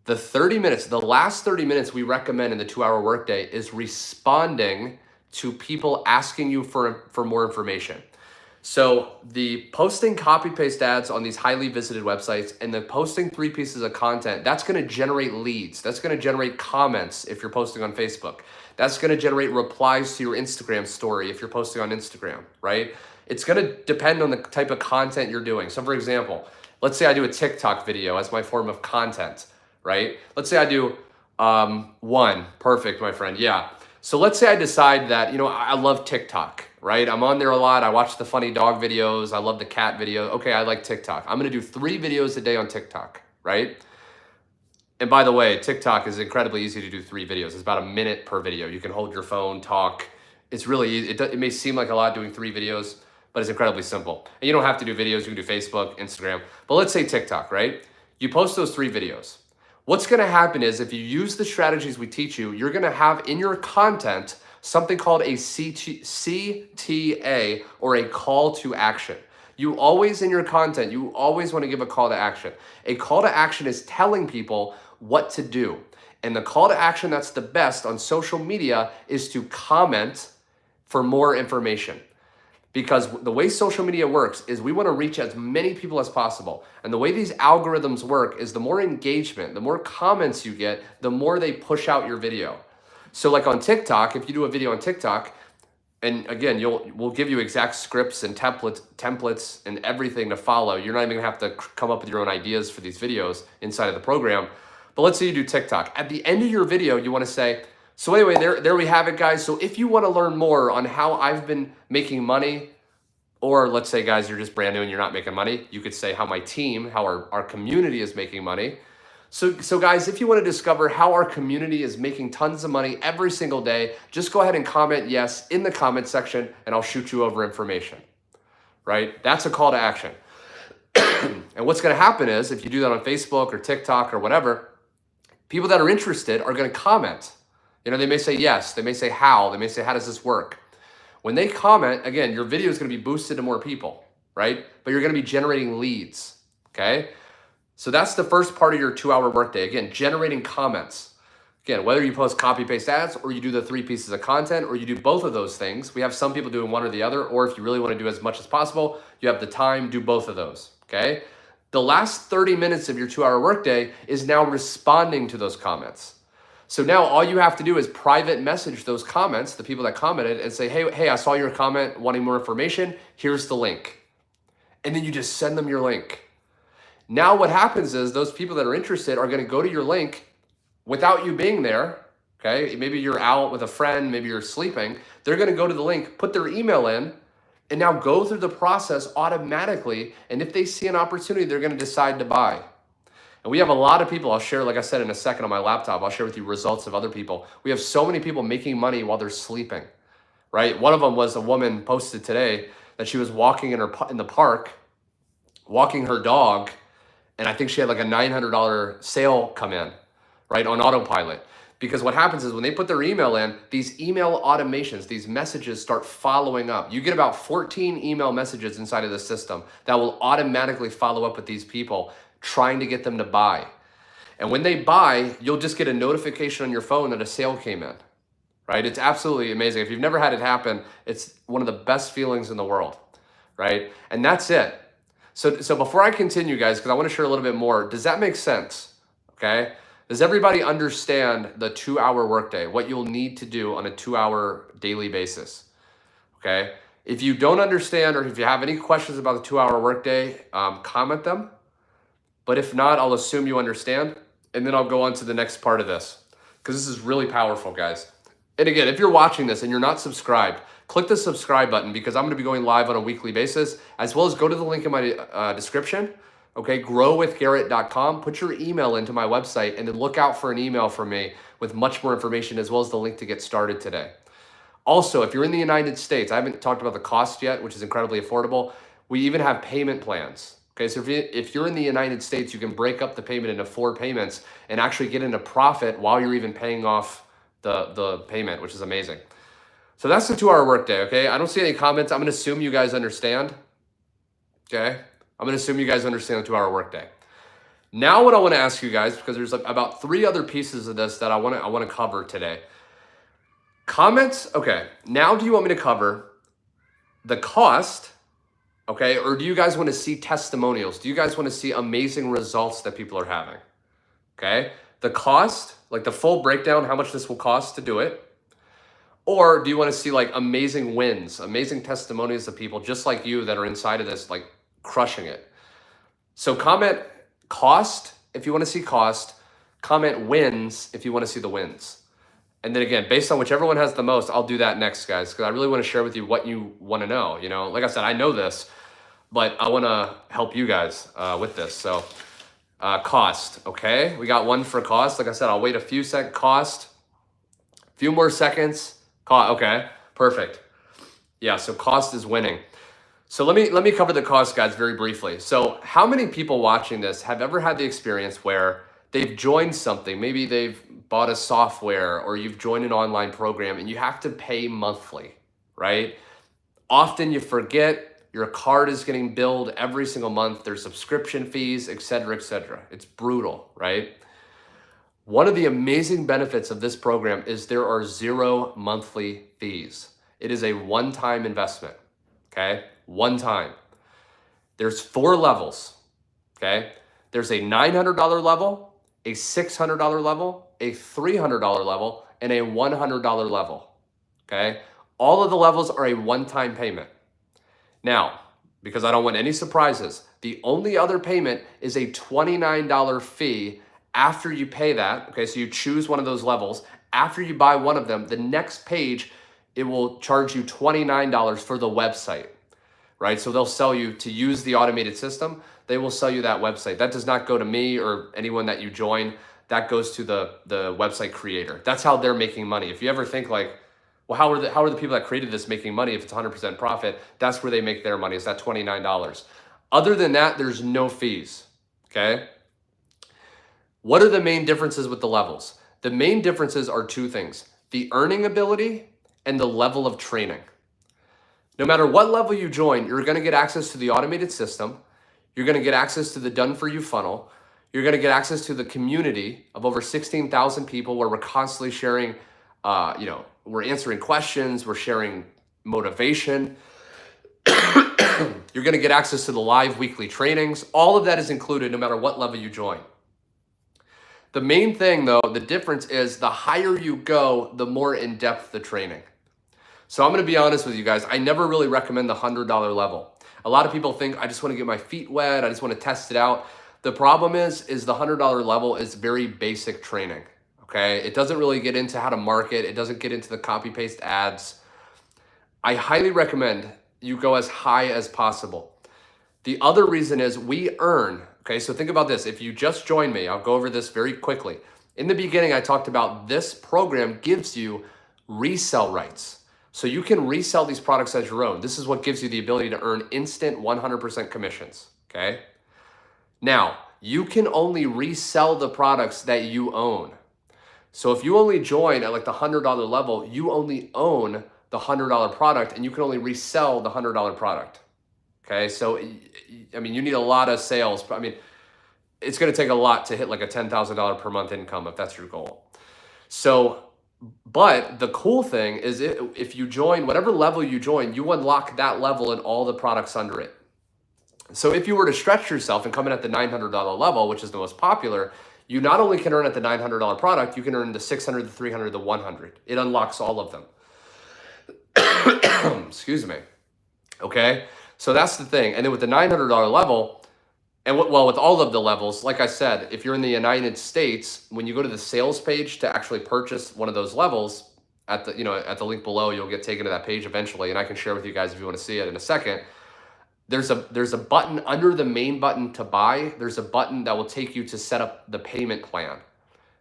[SPEAKER 1] The 30 minutes, the last 30 minutes we recommend in the 2-hour workday is responding to people asking you for more information. So the posting copy-paste ads on these highly visited websites and the posting 3 pieces of content, that's going to generate leads. That's going to generate comments if you're posting on Facebook. That's going to generate replies to your Instagram story if you're posting on Instagram, right? It's going to depend on the type of content you're doing. So for example, let's say I do a TikTok video as my form of content, right? Let's say I do 1. Perfect, my friend. Yeah. So let's say I decide that, I love TikTok, right? I'm on there a lot. I watch the funny dog videos. I love the cat video. Okay, I like TikTok. I'm going to do 3 videos a day on TikTok, right? And by the way, TikTok is incredibly easy to do 3 videos. It's about a minute per video. You can hold your phone, talk. It's really easy. It may seem like a lot doing 3 videos, but it's incredibly simple. And you don't have to do videos. You can do Facebook, Instagram. But let's say TikTok, right? You post those 3 videos. What's going to happen is if you use the strategies we teach you, you're going to have in your content something called a CTA or a call to action. You always in your content, you always want to give a call to action. A call to action is telling people what to do. And the call to action that's the best on social media is to comment for more information. Because the way social media works is we want to reach as many people as possible. And the way these algorithms work is the more engagement, the more comments you get, the more they push out your video. So like on TikTok, if you do a video on TikTok, and again, we'll give you exact scripts and templates and everything to follow. You're not even gonna have to come up with your own ideas for these videos inside of the program. But let's say you do TikTok. At the end of your video, you wanna say, so anyway, there we have it, guys. So if you wanna learn more on how I've been making money, or let's say, guys, you're just brand new and you're not making money, you could say how my team, how our community is making money. So guys, if you want to discover how our community is making tons of money every single day, just go ahead and comment yes in the comment section and I'll shoot you over information, right? That's a call to action. And what's going to happen is if you do that on Facebook or TikTok or whatever, people that are interested are going to comment. You know, they may say yes, they may say how, they may say, how does this work? When they comment, again, your video is going to be boosted to more people, right? But you're going to be generating leads, okay? So that's the first part of your 2-hour workday. Again, generating comments. Again, whether you post copy-paste ads or you do the 3 pieces of content or you do both of those things. We have some people doing one or the other, or if you really want to do as much as possible, you have the time, do both of those, okay? The last 30 minutes of your 2-hour workday is now responding to those comments. So now all you have to do is private message those comments, the people that commented, and say, hey, I saw your comment wanting more information. Here's the link. And then you just send them your link. Now what happens is those people that are interested are going to go to your link without you being there, okay? Maybe you're out with a friend, maybe you're sleeping. They're going to go to the link, put their email in, and now go through the process automatically. And if they see an opportunity, they're going to decide to buy. And we have a lot of people, I'll share, like I said, in a second on my laptop, I'll share with you results of other people. We have so many people making money while they're sleeping, right? One of them was a woman posted today that she was walking in the park, walking her dog, and I think she had like a $900 sale come in, right, on autopilot. Because what happens is when they put their email in, these email automations, these messages start following up. You get about 14 email messages inside of the system that will automatically follow up with these people trying to get them to buy. And when they buy, you'll just get a notification on your phone that a sale came in, right? It's absolutely amazing. If you've never had it happen, it's one of the best feelings in the world, right? And that's it. So before I continue, guys, because I want to share a little bit more, does that make sense? Okay. Does everybody understand the 2-hour workday, what you'll need to do on a 2-hour daily basis? Okay. If you don't understand, or if you have any questions about the 2-hour workday, comment them. But if not, I'll assume you understand. And then I'll go on to the next part of this, because this is really powerful, guys. And again, if you're watching this and you're not subscribed, click the subscribe button, because I'm going to be going live on a weekly basis, as well as go to the link in my description. Okay, growwithgarrett.com. Put your email into my website and then look out for an email from me with much more information, as well as the link to get started today. Also, if you're in the United States, I haven't talked about the cost yet, which is incredibly affordable. We even have payment plans. Okay, so if you're in the United States, you can break up the payment into 4 payments and actually get into profit while you're even paying off the payment, which is amazing. So that's the 2-hour workday, okay? I don't see any comments. I'm going to assume you guys understand, okay? I'm going to assume you guys understand the 2-hour workday. Now what I want to ask you guys, because there's about 3 other pieces of this that I want to cover today. Comments, okay. Now do you want me to cover the cost, okay? Or do you guys want to see testimonials? Do you guys want to see amazing results that people are having, okay? The cost, like the full breakdown, how much this will cost to do it. Or do you want to see like amazing wins, amazing testimonials of people just like you that are inside of this, like crushing it? So comment cost if you want to see cost, comment wins if you want to see the wins. And then again, based on whichever one has the most, I'll do that next, guys, because I really want to share with you what you want to know. You know, like I said, I know this, but I want to help you guys with this. So cost, okay? We got one for cost. Like I said, I'll wait a few seconds. Cost, a few more seconds. Okay, perfect. Yeah, so cost is winning. So let me cover the cost, guys, very briefly. So how many people watching this have ever had the experience where they've joined something? Maybe they've bought a software or you've joined an online program and you have to pay monthly, right? Often you forget, your card is getting billed every single month. There's subscription fees, et cetera, et cetera. It's brutal, right? One of the amazing benefits of this program is there are 0 monthly fees. It is a one-time investment, okay? One time. There's 4 levels, okay? There's a $900 level, a $600 level, a $300 level, and a $100 level, okay? All of the levels are a one-time payment. Now, because I don't want any surprises, the only other payment is a $29 fee after you pay that, okay? So you choose one of those levels. After you buy one of them, the next page, it will charge you $29 for the website, right? So they'll sell you to use the automated system. They will sell you that website. That does not go to me or anyone that you join. That goes to the website creator. That's how they're making money. If you ever think like, well, how are the people that created this making money if it's 100% profit? That's where they make their money, is that $29. Other than that, there's no fees, okay? What are the main differences with the levels? The main differences are 2 things: the earning ability and the level of training. No matter what level you join, you're gonna get access to the automated system. You're gonna get access to the done-for-you funnel. You're gonna get access to the community of over 16,000 people where we're constantly sharing, we're answering questions, we're sharing motivation. You're gonna get access to the live weekly trainings. All of that is included no matter what level you join. The main thing though, the difference is the higher you go, the more in-depth the training. So I'm gonna be honest with you guys, I never really recommend the $100 level. A lot of people think, I just wanna get my feet wet, I just wanna test it out. The problem is the $100 level is very basic training, okay? It doesn't really get into how to market, it doesn't get into the copy-paste ads. I highly recommend you go as high as possible. The other reason is we earn, okay? So think about this, if you just joined me, I'll go over this very quickly. In the beginning, I talked about this program gives you resell rights. So you can resell these products as your own. This is what gives you the ability to earn instant 100% commissions, okay? Now, you can only resell the products that you own. So if you only join at like the $100 level, you only own the $100 product and you can only resell the $100 product, okay? So, I mean, you need a lot of sales. I mean, it's gonna take a lot to hit like a $10,000 per month income if that's your goal. So, but the cool thing is if you join, whatever level you join, you unlock that level and all the products under it. So if you were to stretch yourself and come in at the $900 level, which is the most popular, you not only can earn at the $900 product, you can earn the $600, the $300, the $100. It unlocks all of them. Excuse me. Okay, so that's the thing. And then with the $900 level, and with all of the levels, like I said, if you're in the United States, when you go to the sales page to actually purchase one of those levels, at the link below, you'll get taken to that page eventually, and I can share with you guys if you want to see it in a second. There's a button under the main button to buy. There's a button that will take you to set up the payment plan.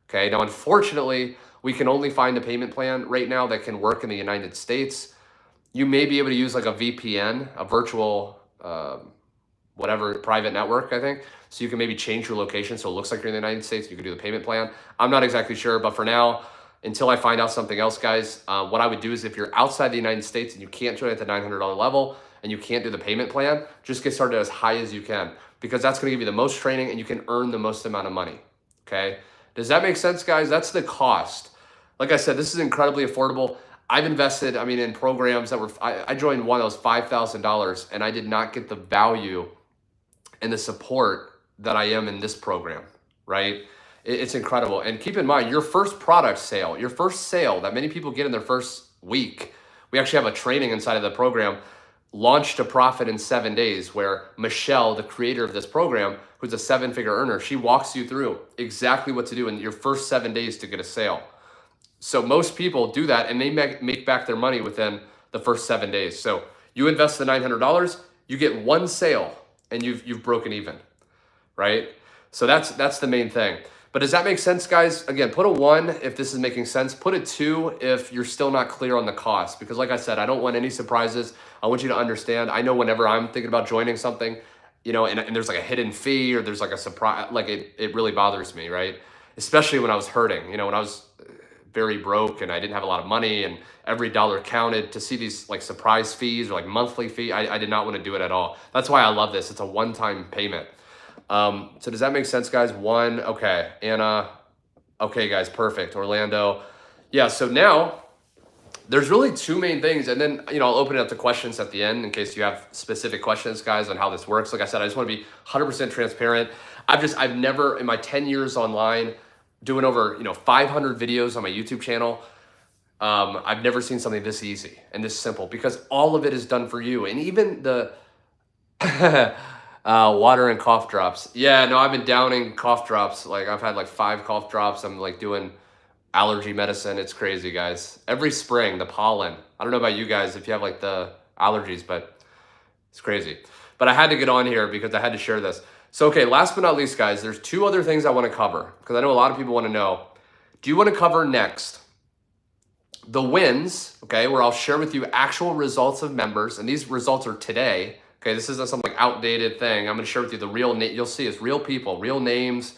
[SPEAKER 1] Okay, now unfortunately, we can only find a payment plan right now that can work in the United States. You may be able to use like a VPN, a virtual whatever private network, I think. So you can maybe change your location so it looks like you're in the United States. You can do the payment plan. I'm not exactly sure, but for now, until I find out something else, guys, what I would do is if you're outside the United States and you can't join at the $900 level and you can't do the payment plan, just get started as high as you can, because that's gonna give you the most training and you can earn the most amount of money, okay? Does that make sense, guys? That's the cost. Like I said, this is incredibly affordable. I've invested, I mean, in programs that were, I joined one that was $5,000 and I did not get the value and the support that I am in this program, right? It's incredible. And keep in mind, your first product sale, your first sale that many people get in their first week, we actually have a training inside of the program, Launch to Profit in 7 days, where Michelle, the creator of this program, who's a 7-figure earner, she walks you through exactly what to do in your first 7 days to get a sale. So most people do that and they make back their money within the first 7 days. So you invest the $900, you get one sale and you've broken even, right? So that's the main thing. But does that make sense, guys? Again, put a 1 if this is making sense. Put a 2 if you're still not clear on the cost. Because like I said, I don't want any surprises. I want you to understand. I know whenever I'm thinking about joining something, and there's like a hidden fee or there's like a surprise, like it really bothers me, right? Especially when I was hurting, when I was very broke and I didn't have a lot of money and every dollar counted. To see these like surprise fees or like monthly fee, I did not want to do it at all. That's why I love this. It's a one-time payment. So does that make sense, guys? 1, okay. Anna, okay, guys, perfect. Orlando. Yeah, so now there's really two main things. And then, I'll open it up to questions at the end in case you have specific questions, guys, on how this works. Like I said, I just want to be 100% transparent. I've never, in my 10 years online, doing over, 500 videos on my YouTube channel, I've never seen something this easy and this simple, because all of it is done for you. And even the water and cough drops. Yeah, no, I've been downing cough drops. Like I've had like 5 cough drops. I'm like doing allergy medicine. It's crazy, guys. Every spring, the pollen. I don't know about you guys if you have like the allergies, but it's crazy. But I had to get on here because I had to share this. So, okay, last but not least, guys, there's 2 other things I want to cover because I know a lot of people want to know. Do you want to cover next the wins, okay, where I'll share with you actual results of members, and these results are today, okay? This isn't some like outdated thing. I'm going to share with you the real, you'll see is real people, real names,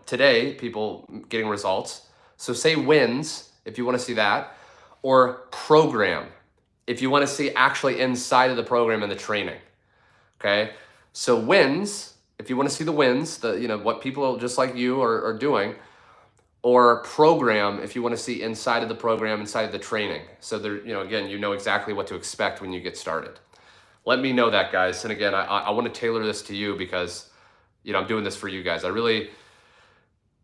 [SPEAKER 1] today, people getting results. So say wins, if you want to see that, or program, if you want to see actually inside of the program and the training, okay? So wins, if you want to see the wins, what people just like you are doing, or program, if you want to see inside of the program, inside of the training. So there, again, you know exactly what to expect when you get started. Let me know that, guys. And again, I want to tailor this to you because, I'm doing this for you guys. I really,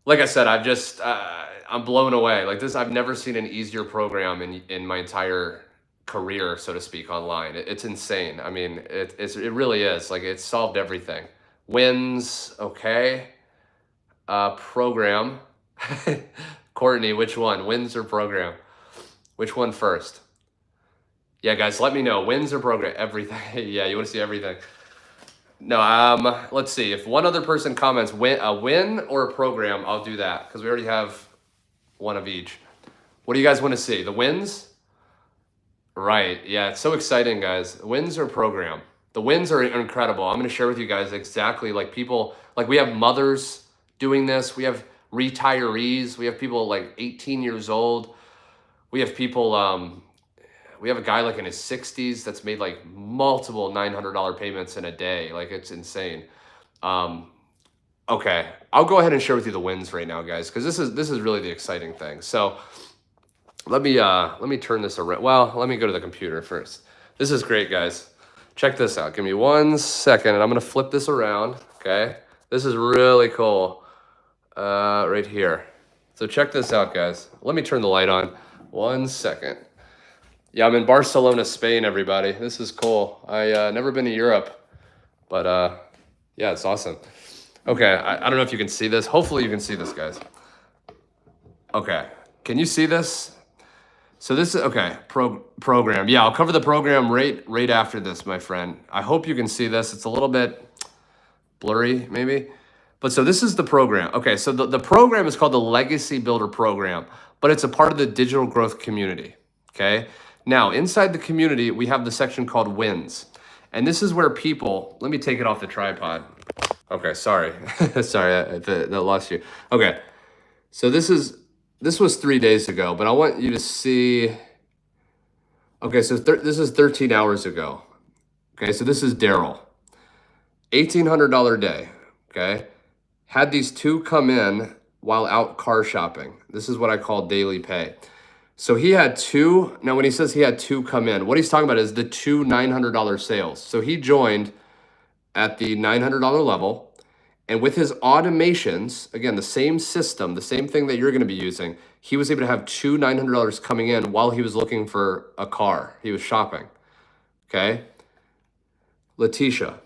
[SPEAKER 1] like I said, I'm blown away. Like this, I've never seen an easier program in my entire career, so to speak, online. It's insane. I mean, it really is. Like it's solved everything. Wins, okay. Program. Courtney, which one? Wins or program? Which one first? Yeah, guys, let me know. Wins or program? Everything. Yeah, you want to see everything. No, let's see. If one other person comments a win or a program, I'll do that because we already have one of each. What do you guys want to see? The wins? Right. Yeah, it's so exciting, guys. Wins or program? The wins are incredible. I'm going to share with you guys exactly like people, like we have mothers doing this. We have retirees. We have people like 18 years old. We have people, we have a guy like in his 60s that's made like multiple $900 payments in a day. Like it's insane. Okay, I'll go ahead and share with you the wins right now, guys, because this is really the exciting thing. So let me turn this around. Well, let me go to the computer first. This is great, guys. Check this out. Give me 1 second, and I'm gonna flip this around. Okay, this is really cool. Right here. So check this out, guys. Let me turn the light on. 1 second. Yeah, I'm in Barcelona, Spain, everybody. This is cool. I never been to Europe, but yeah, it's awesome. Okay, I don't know if you can see this. Hopefully you can see this, guys. Okay, can you see this? So this is, okay, program. Yeah, I'll cover the program right after this, my friend. I hope you can see this. It's a little bit blurry, maybe. But so this is the program. Okay, so the program is called the Legacy Builder Program, but it's a part of the digital growth community, okay? Now, inside the community, we have the section called Wins. And this is where people, let me take it off the tripod. Okay, sorry. Sorry, that lost you. Okay, so this was 3 days ago, but I want you to see, okay, so this is 13 hours ago. Okay, so this is Daryl. $1,800 day, okay? Had these 2 come in while out car shopping. This is what I call daily pay. So he had 2, now when he says he had 2 come in, what he's talking about is the 2 $900 sales. So he joined at the $900 level, and with his automations, again, the same system, the same thing that you're gonna be using, he was able to have 2 $900 coming in while he was looking for a car. He was shopping, okay? Letitia.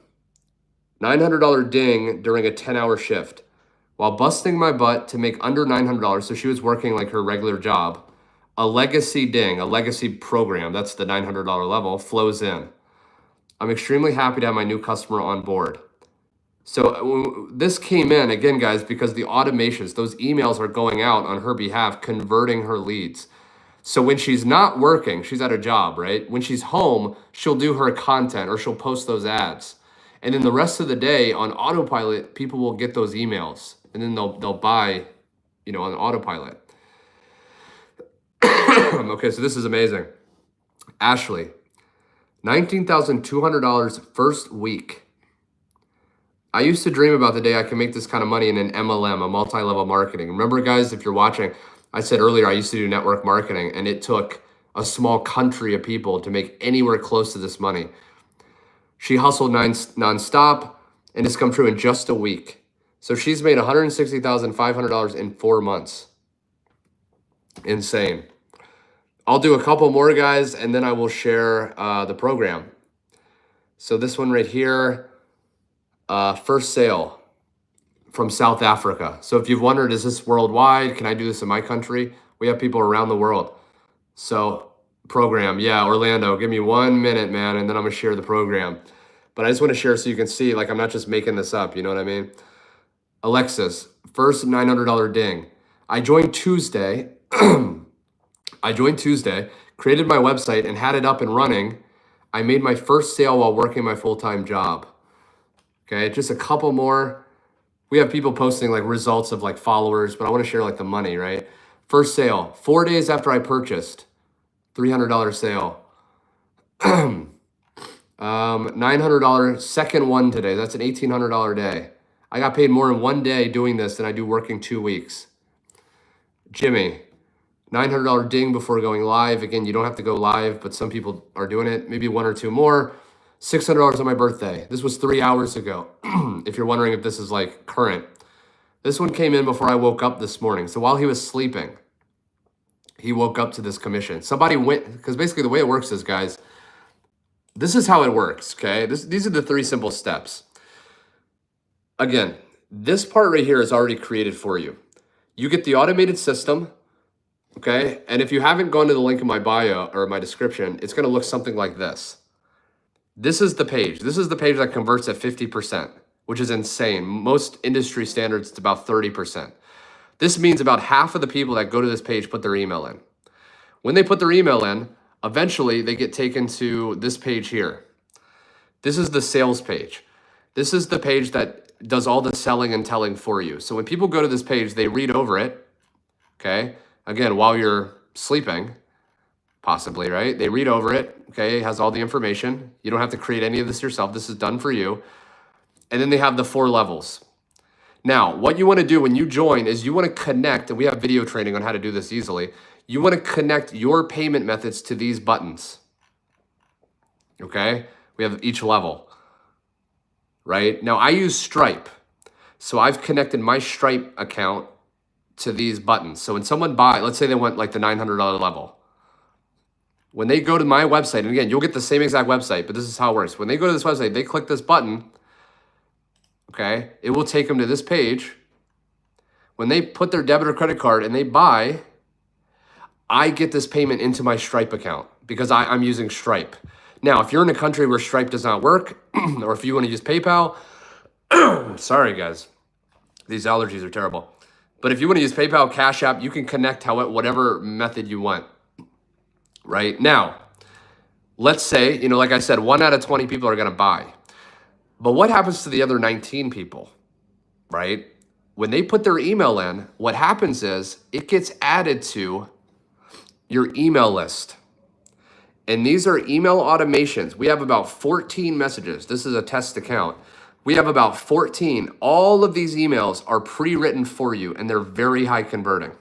[SPEAKER 1] $900 ding during a 10-hour shift. While busting my butt to make under $900, so she was working like her regular job, a legacy ding, a legacy program, that's the $900 level, flows in. I'm extremely happy to have my new customer on board. So this came in, again, guys, because the automations, those emails are going out on her behalf, converting her leads. So when she's not working, she's at a job, right? When she's home, she'll do her content or she'll post those ads. And then the rest of the day on autopilot, people will get those emails and then they'll buy, on autopilot. Okay, so this is amazing. Ashley, $19,200 first week. I used to dream about the day I can make this kind of money in an MLM, a multi-level marketing. Remember, guys, if you're watching, I said earlier I used to do network marketing, and it took a small country of people to make anywhere close to this money. She hustled nonstop, and it's come true in just a week. So she's made $160,500 in 4 months. Insane. I'll do a couple more, guys, and then I will share the program. So this one right here, first sale from South Africa. So if you've wondered, is this worldwide? Can I do this in my country? We have people around the world. So program, yeah, Orlando, give me 1 minute, man, and then I'm gonna share the program. But I just wanna share so you can see, like, I'm not just making this up, you know what I mean? Alexis, first $900 ding. I joined Tuesday, created my website and had it up and running. I made my first sale while working my full-time job. Okay, just a couple more. We have people posting like results of like followers, but I want to share like the money, right? First sale, 4 days after I purchased, $300 sale. $900 second one today. That's an $1,800 day. I got paid more in 1 day doing this than I do working 2 weeks. Jimmy, $900 ding before going live. Again, you don't have to go live, but some people are doing it. Maybe 1 or 2 more. $600 on my birthday. This was 3 hours ago. If you're wondering if this is like current. This one came in before I woke up this morning. So while he was sleeping, he woke up to this commission. Somebody went, because basically the way it works is, guys, this is how it works, okay? These are the 3 simple steps. Again, this part right here is already created for you. You get the automated system, okay? And if you haven't gone to the link in my bio or my description, it's gonna look something like this. This is the page. This is the page that converts at 50%, which is insane. Most industry standards, it's about 30%. This means about half of the people that go to this page put their email in. When they put their email in, eventually they get taken to this page here. This is the sales page. This is the page that does all the selling and telling for you. So when people go to this page, they read over it, okay? Again, while you're sleeping, possibly, right? They read over it, okay? It has all the information. You don't have to create any of this yourself. This is done for you. And then they have the 4 levels. Now, what you want to do when you join is you want to connect, and we have video training on how to do this easily. You want to connect your payment methods to these buttons, okay? We have each level, right? Now, I use Stripe. So I've connected my Stripe account to these buttons. So when someone buys, let's say they want like the $900 level. When they go to my website, and again, you'll get the same exact website, but this is how it works. When they go to this website, they click this button, okay? It will take them to this page. When they put their debit or credit card and they buy, I get this payment into my Stripe account because I'm using Stripe. Now, if you're in a country where Stripe does not work, or if you want to use PayPal, sorry guys, these allergies are terrible. But if you want to use PayPal, Cash App, you can connect whatever method you want. Right now, let's say, you know, like I said, 1 out of 20 people are going to buy. But what happens to the other 19 people, right? When they put their email in, what happens is it gets added to your email list. And these are email automations. We have about 14 messages. This is a test account. We have about 14. All of these emails are pre-written for you, and they're very high converting.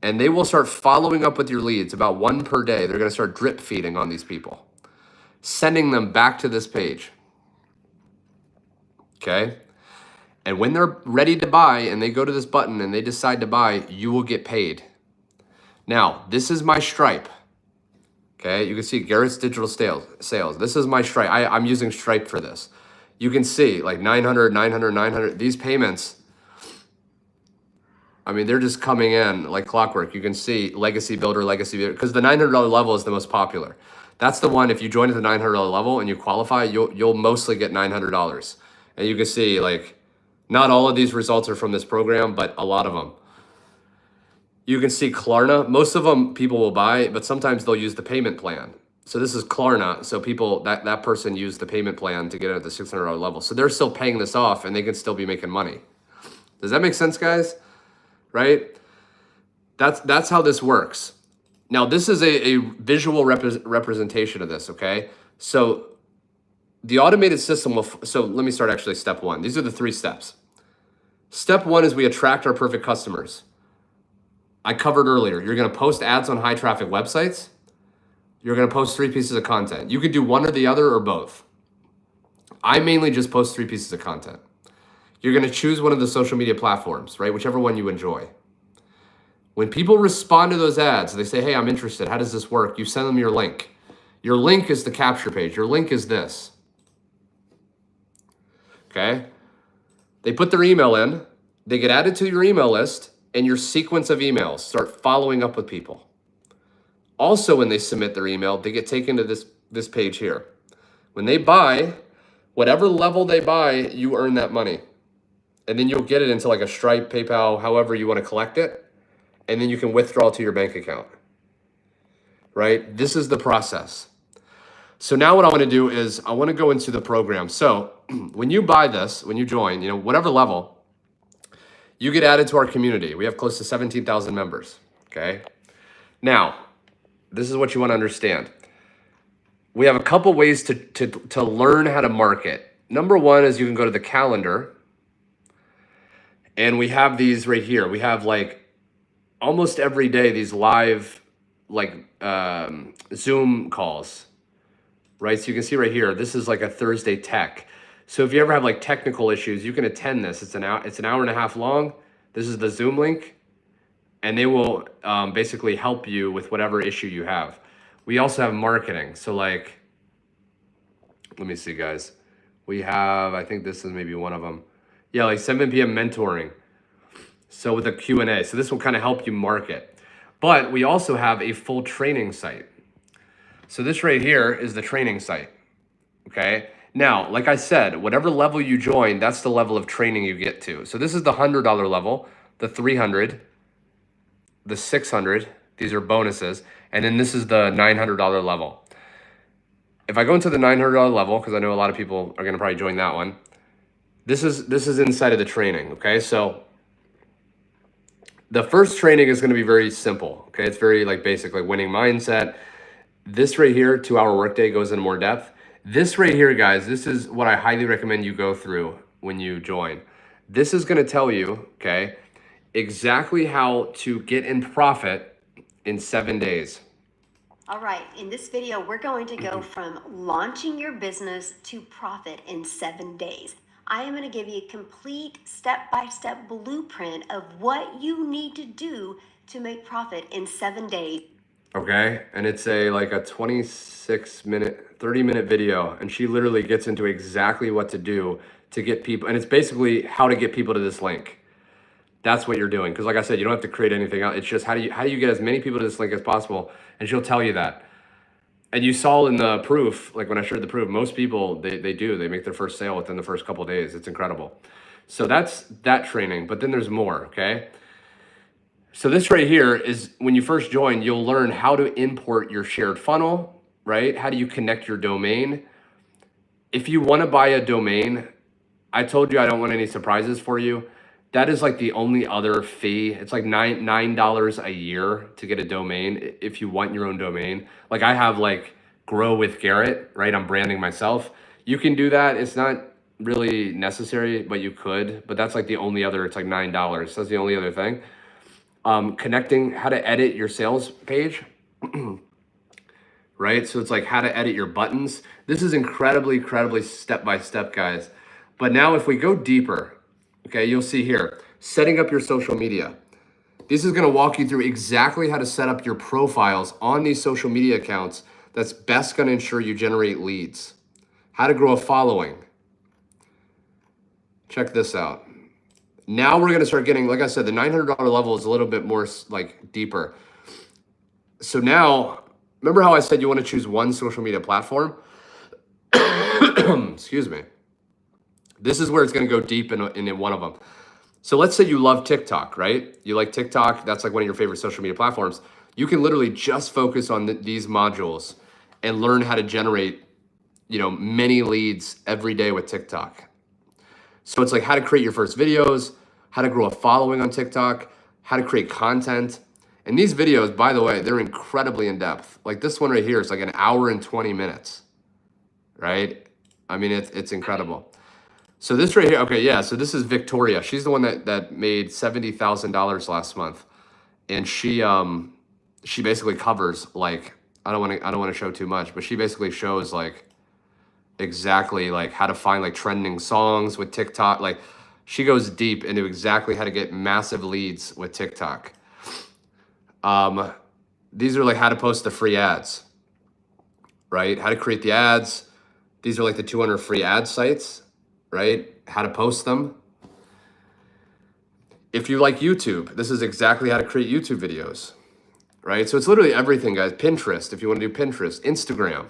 [SPEAKER 1] And they will start following up with your leads, about 1 per day. They're going to start drip feeding on these people, sending them back to this page. Okay? And when they're ready to buy and they go to this button and they decide to buy, you will get paid. Now, this is my Stripe. Okay? You can see Garrett's digital sales. This is my Stripe. I'm using Stripe for this. You can see like 900, 900, 900. These payments, I mean, they're just coming in like clockwork. You can see Legacy Builder, because the $900 level is the most popular. That's the one, if you join at the $900 level and you qualify, you'll mostly get $900. And you can see like, not all of these results are from this program, but a lot of them. You can see Klarna. Most of them people will buy, but sometimes they'll use the payment plan. So this is Klarna. So people, that person used the payment plan to get at the $600 level. So they're still paying this off and they can still be making money. Does that make sense, guys? Right? That's how this works. Now, this is a visual representation of this, okay? So the automated system will, so let me start actually step 1. These are the 3 steps. Step 1 is we attract our perfect customers. I covered earlier. You're going to post ads on high traffic websites. You're going to post 3 pieces of content. You could do one or the other or both. I mainly just post 3 pieces of content. You're going to choose one of the social media platforms, right? Whichever one you enjoy. When people respond to those ads, they say, hey, I'm interested. How does this work? You send them your link. Your link is the capture page. Your link is this. Okay? They put their email in. They get added to your email list, and your sequence of emails start following up with people. Also, when they submit their email, they get taken to this page here. When they buy, whatever level they buy, you earn that money. And then you'll get it into like a Stripe, PayPal, however you want to collect it. And then you can withdraw to your bank account, right? This is the process. So now what I want to do is I want to go into the program. So when you buy this, when you join, you know, whatever level, you get added to our community. We have close to 17,000 members, okay? Now, this is what you want to understand. We have a couple ways to learn how to market. Number one is you can go to the calendar, and we have these right here. We have like almost every day these live like Zoom calls, right? So you can see right here, this is like a Thursday tech. So if you ever have like technical issues, you can attend this. It's an hour and a half long. This is the Zoom link, and they will basically help you with whatever issue you have. We also have marketing. So like, let me see, guys. We have, I think this is maybe one of them. Yeah, like 7 p.m. mentoring. So with a Q&A. So this will kind of help you market. But we also have a full training site. So this right here is the training site, okay? Now, like I said, whatever level you join, that's the level of training you get to. So this is the $100 level, the $300, the $600, these are bonuses, and then this is the $900 level. If I go into the $900 level, because I know a lot of people are gonna probably join that one, this is inside of the training, okay? So the first training is gonna be very simple, okay? It's very like basic, like winning mindset. This right here, 2-hour workday, goes into more depth. This right here, guys, this is what I highly recommend you go through when you join. This is gonna tell you, okay, exactly how to get in profit in 7 days.
[SPEAKER 2] All right, in this video, we're going to go from launching your business to profit in 7 days. I am going to give you a complete step-by-step blueprint of what you need to do to make profit in 7 days.
[SPEAKER 1] Okay, and it's like a 26-minute, 30-minute video, and she literally gets into exactly what to do to get people, and it's basically how to get people to this link. That's what you're doing, because like I said, you don't have to create anything else. It's just how do you get as many people to this link as possible, and she'll tell you that. And you saw in the proof, like when I shared the proof, most people, they make their first sale within the first couple of days. It's incredible. So that's that training, but then there's more, okay? So this right here is when you first join, you'll learn how to import your shared funnel, right? How do you connect your domain? If you want to buy a domain, I told you I don't want any surprises for you. That is like the only other fee. It's like $9 a year to get a domain if you want your own domain. Like I have like Grow with Garrett, right? I'm branding myself. You can do that. It's not really necessary, but you could. But that's like the only other, it's like $9. So that's the only other thing. Connecting how to edit your sales page, right? So it's like how to edit your buttons. This is incredibly step-by-step, guys. But now if we go deeper, okay, you'll see here, setting up your social media. This is gonna walk you through exactly how to set up your profiles on these social media accounts that's best gonna ensure you generate leads. How to grow a following. Check this out. Now we're gonna start getting, like I said, the $900 level is a little bit more like deeper. So now, remember how I said you wanna choose one social media platform? Excuse me. This is where it's gonna go deep in one of them. So let's say you love TikTok, right? You like TikTok, that's like one of your favorite social media platforms. You can literally just focus on these modules and learn how to generate, you know, many leads every day with TikTok. So it's like how to create your first videos, how to grow a following on TikTok, how to create content. And these videos, by the way, they're incredibly in depth. Like this one right here is like an hour and 20 minutes, right? I mean, it's incredible. So this right here, okay, yeah, so this is Victoria. She's the one that made $70,000 last month. and she basically covers like, I don't want to show too much, but she basically shows like exactly like how to find like trending songs with TikTok. Like she goes deep into exactly how to get massive leads with TikTok. These are like how to post the free ads, right? How to create the ads. These are like the 200 free ad sites, right? How to post them. If you like YouTube, this is exactly how to create YouTube videos, right? So it's literally everything, guys. Pinterest, if you want to do Pinterest, Instagram,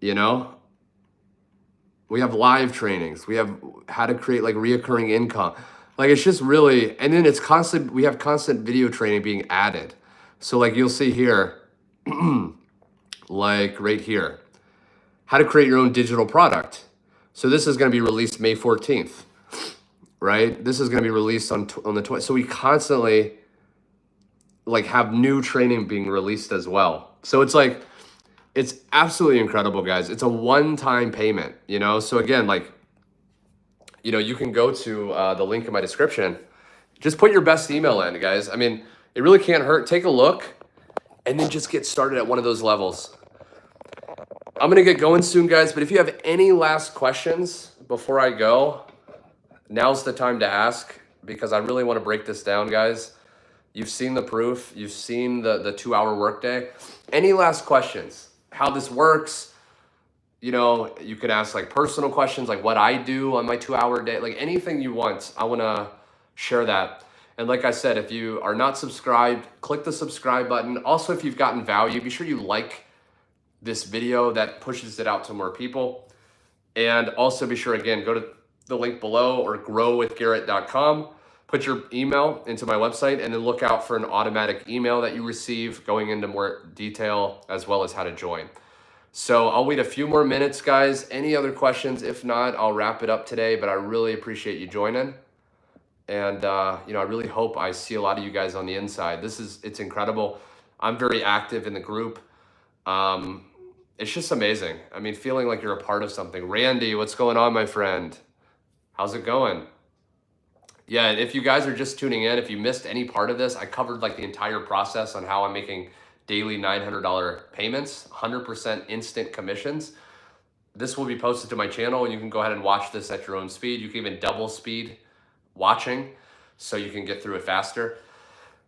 [SPEAKER 1] you know, we have live trainings. We have how to create like reoccurring income. Like it's just really, and then it's constant, we have constant video training being added. So like you'll see here, like right here, how to create your own digital product. So this is going to be released May 14th, right? This is going to be released on the 20th. So we constantly like have new training being released as well. So it's like, it's absolutely incredible, guys. It's a one-time payment, you know? So again, like, you know, you can go to the link in my description. Just put your best email in, guys. I mean, it really can't hurt. Take a look and then just get started at one of those levels. I'm going to get going soon, guys. But if you have any last questions before I go, now's the time to ask, because I really want to break this down, guys. You've seen the proof. You've seen the 2-hour workday. Any last questions? How this works? You know, you could ask like personal questions, like what I do on my 2-hour day, like anything you want. I want to share that. And like I said, if you are not subscribed, click the subscribe button. Also, if you've gotten value, be sure you like this video. That pushes it out to more people. And also be sure, again, go to the link below or growwithgarrett.com. Put your email into my website and then look out for an automatic email that you receive going into more detail as well as how to join. So I'll wait a few more minutes, guys. Any other questions? If not, I'll wrap it up today, but I really appreciate you joining. And, you know, I really hope I see a lot of you guys on the inside. It's incredible. I'm very active in the group. It's just amazing. I mean, feeling like you're a part of something. Randy, what's going on, my friend? How's it going? Yeah, and if you guys are just tuning in, if you missed any part of this, I covered like the entire process on how I'm making daily $900 payments, 100% instant commissions. This will be posted to my channel and you can go ahead and watch this at your own speed. You can even double speed watching so you can get through it faster.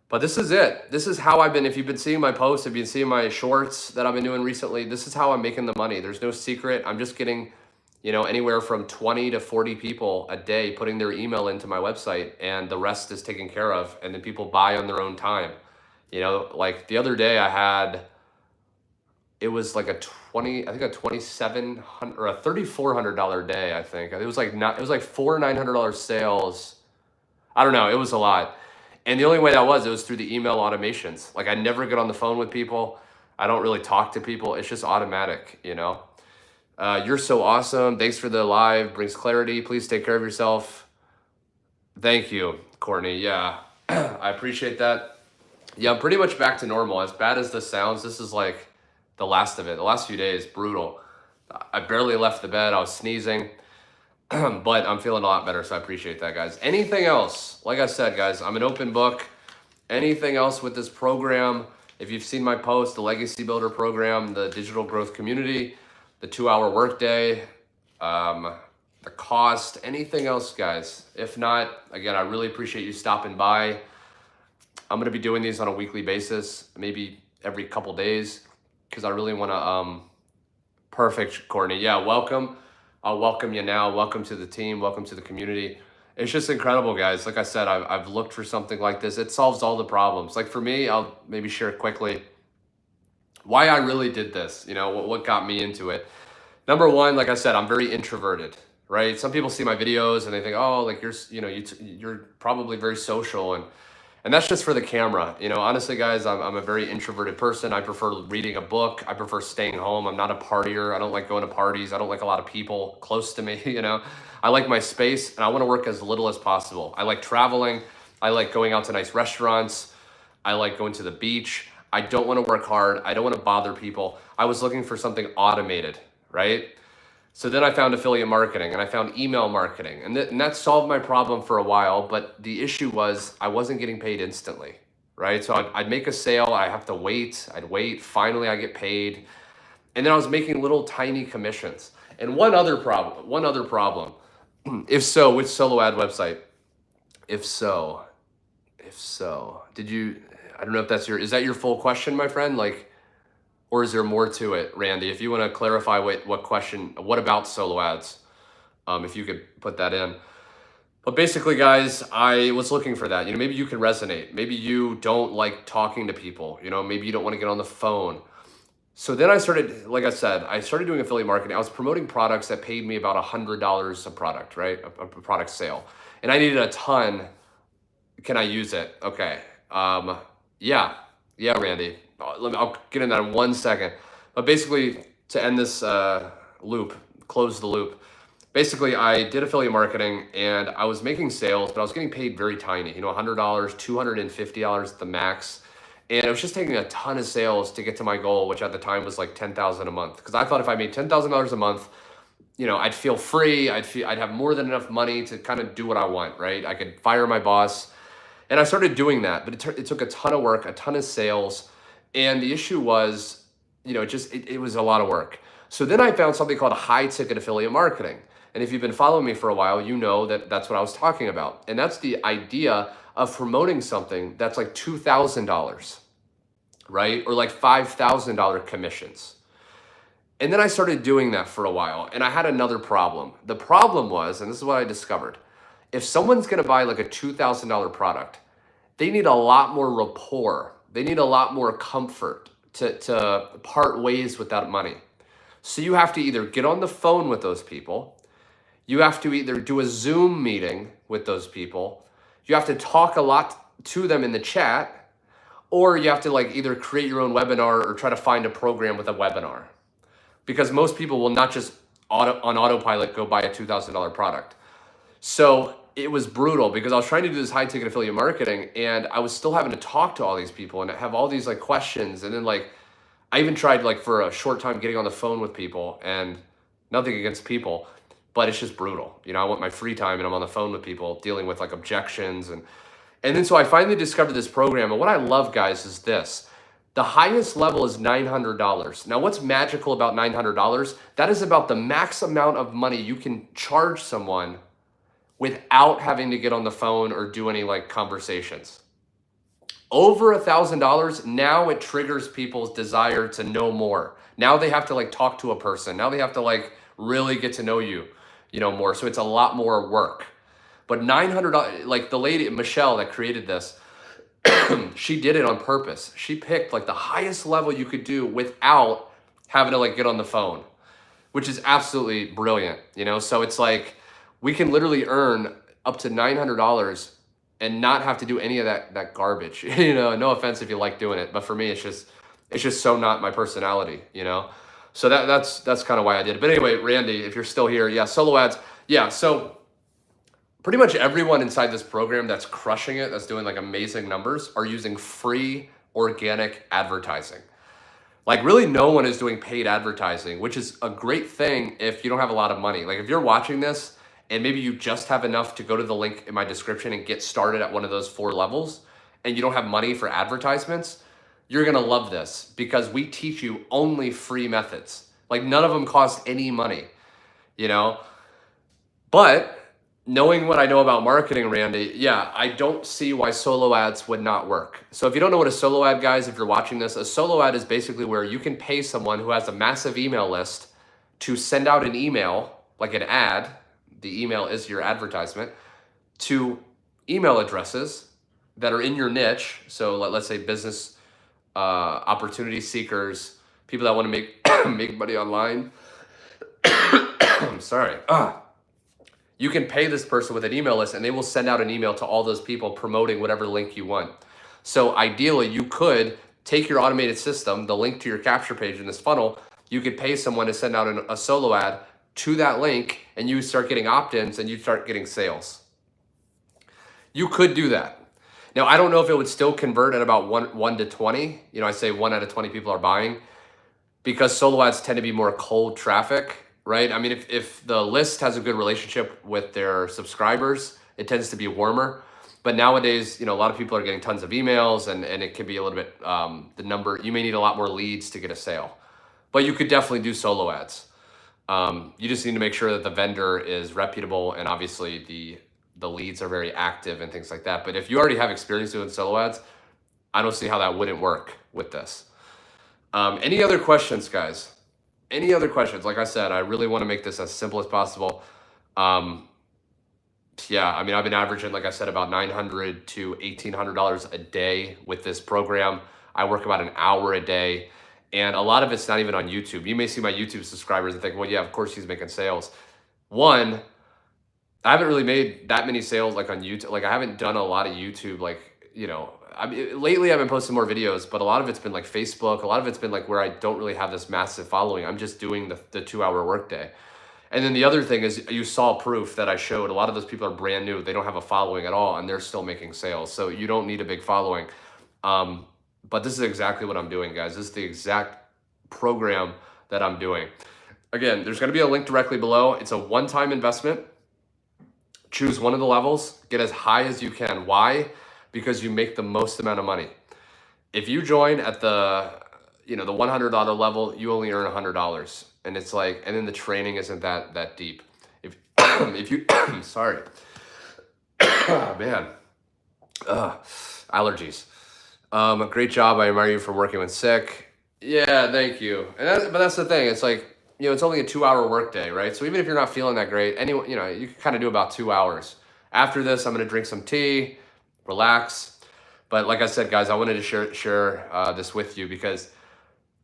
[SPEAKER 1] But this is it. This is how I've been, if you've been seeing my posts, if you've been seeing my shorts that I've been doing recently, this is how I'm making the money. There's no secret. I'm just getting, you know, anywhere from 20 to 40 people a day putting their email into my website, and the rest is taken care of. And then people buy on their own time. You know, like the other day I had, it was like a $2,700 or a $3,400 day. I think it was like $400 $900 sales. I don't know. It was a lot. And the only way that was, it was through the email automations. Like I never get on the phone with people. I don't really talk to people. It's just automatic, you know? You're so awesome. Thanks for the live. Brings clarity. Please take care of yourself. Thank you, Courtney. Yeah, I appreciate that. Yeah, I'm pretty much back to normal. As bad as this sounds, this is like the last of it. The last few days, brutal. I barely left the bed. I was sneezing, but I'm feeling a lot better, so I appreciate that, guys. Anything else? Like I said, guys, I'm an open book. Anything else with this program? If you've seen my post, the Legacy Builder program, the digital growth community, the 2-hour workday, the cost, anything else, guys? If not, again, I really appreciate you stopping by. I'm going to be doing these on a weekly basis, maybe every couple days, because I really want to, perfect, Courtney. Yeah, welcome. I'll welcome you now. Welcome to the team. Welcome to the community. It's just incredible, guys. Like I said, I've looked for something like this. It solves all the problems. Like for me, I'll maybe share quickly why I really did this, you know, what got me into it. Number one, like I said, I'm very introverted, right? Some people see my videos and they think, oh, like you're probably very social, and that's just for the camera. You know, honestly, guys, I'm a very introverted person. I prefer reading a book. I prefer staying home. I'm not a partier. I don't like going to parties. I don't like a lot of people close to me, you know. I like my space and I want to work as little as possible. I like traveling. I like going out to nice restaurants. I like going to the beach. I don't want to work hard. I don't want to bother people. I was looking for something automated, right? So then I found affiliate marketing and I found email marketing, and that solved my problem for a while. But the issue was I wasn't getting paid instantly, right? So I'd make a sale, I have to wait, I'd wait, finally I get paid. And then I was making little tiny commissions. And one other problem, if so, which solo ad website? If so, did you, I don't know if that's is that your full question, my friend? Like, or is there more to it, Randy? If you want to clarify what question, what about solo ads? If you could put that in. But basically, guys, I was looking for that. You know, maybe you can resonate. Maybe you don't like talking to people. You know, maybe you don't want to get on the phone. So then I started, like I said, I started doing affiliate marketing. I was promoting products that paid me about $100 a product, right? A product sale. And I needed a ton. Can I use it? Okay. Yeah, Randy. I'll get in that in 1 second. But basically, to end this close the loop, basically I did affiliate marketing and I was making sales, but I was getting paid very tiny, you know, $100, $250 at the max. And it was just taking a ton of sales to get to my goal, which at the time was like $10,000 a month. Because I thought if I made $10,000 a month, you know, I'd feel free. I'd have more than enough money to kind of do what I want, right? I could fire my boss. And I started doing that, but it took a ton of work, a ton of sales. And the issue was, you know, it was a lot of work. So then I found something called a high ticket affiliate marketing. And if you've been following me for a while, you know that that's what I was talking about. And that's the idea of promoting something that's like $2,000, right? Or like $5,000 commissions. And then I started doing that for a while, and I had another problem. The problem was, and this is what I discovered, if someone's gonna buy like a $2,000 product, they need a lot more rapport. They need a lot more comfort to part ways with that money. So you have to either get on the phone with those people, you have to either do a Zoom meeting with those people, you have to talk a lot to them in the chat, or you have to like either create your own webinar or try to find a program with a webinar. Because most people will not just on autopilot go buy a $2,000 product. So it was brutal because I was trying to do this high ticket affiliate marketing and I was still having to talk to all these people and have all these like questions. And then like, I even tried like for a short time getting on the phone with people, and nothing against people, but it's just brutal. You know, I want my free time and I'm on the phone with people dealing with like objections. And then so I finally discovered this program. And what I love, guys, is this. The highest level is $900. Now, what's magical about $900? That is about the max amount of money you can charge someone without having to get on the phone or do any like conversations. Over $1,000, now it triggers people's desire to know more. Now they have to like talk to a person. Now they have to like really get to know you, you know, more. So it's a lot more work. But $900, like the lady, Michelle, that created this, she did it on purpose. She picked like the highest level you could do without having to like get on the phone, which is absolutely brilliant, you know? So it's like, we can literally earn up to $900 and not have to do any of that garbage. You know, no offense if you like doing it, but for me, it's just so not my personality, you know? So that's kind of why I did it. But anyway, Randy, if you're still here, yeah, solo ads. Yeah, so pretty much everyone inside this program that's crushing it, that's doing like amazing numbers, are using free organic advertising. Like really no one is doing paid advertising, which is a great thing if you don't have a lot of money. Like if you're watching this and maybe you just have enough to go to the link in my description and get started at one of those 4 levels, and you don't have money for advertisements, you're gonna love this because we teach you only free methods. Like none of them cost any money, you know? But knowing what I know about marketing, Randy, yeah, I don't see why solo ads would not work. So if you don't know what a solo ad, guys, if you're watching this, a solo ad is basically where you can pay someone who has a massive email list to send out an email, like an ad, the email is your advertisement, to email addresses that are in your niche. So let's say business opportunity seekers, people that want to make make money online. I'm sorry. You can pay this person with an email list and they will send out an email to all those people promoting whatever link you want. So ideally, you could take your automated system, the link to your capture page in this funnel, you could pay someone to send out a solo ad to that link and you start getting opt-ins and you start getting sales. You could do that. Now, I don't know if it would still convert at about 1 to 20. You know, I say 1 out of 20 people are buying because solo ads tend to be more cold traffic. right? I mean, if the list has a good relationship with their subscribers, it tends to be warmer. But nowadays, a lot of people are getting tons of emails, and it can be a little bit, you may need a lot more leads to get a sale. But you could definitely do solo ads. You just need to make sure that the vendor is reputable, and obviously the leads are very active and things like that. But if you already have experience doing solo ads, I don't see how that wouldn't work with this. Any other questions, guys? Any other questions? Like I said, I really want to make this as simple as possible. Yeah, I mean, I've been averaging, like I said, about $900 to $1,800 a day with this program. I work about an hour a day, and a lot of it's not even on YouTube. You may see my YouTube subscribers and think, well, yeah, of course he's making sales. One, I haven't really made that many sales like on YouTube. Like I haven't done a lot of YouTube, lately I've been posting more videos, but a lot of it's been like Facebook. A lot of it's been like where I don't really have this massive following. I'm just doing the 2-hour workday. And then the other thing is, you saw proof that I showed. A lot of those people are brand new. They don't have a following at all, and they're still making sales. So you don't need a big following. But this is exactly what I'm doing, guys. This is the exact program that I'm doing. Again, there's going to be a link directly below. It's a one-time investment. Choose one of the levels. Get as high as you can. Why? Because you make the most amount of money. If you join at the $100 level, you only earn $100. And it's like, and then the training isn't that deep. If you, sorry, man, allergies. Great job. I admire you for working when sick. Yeah, thank you. But that's the thing. It's like, it's only a 2-hour workday, right? So even if you're not feeling that great, you can kind of do about 2 hours. After this, I'm going to drink some tea, relax. But like I said, guys, I wanted to share this with you because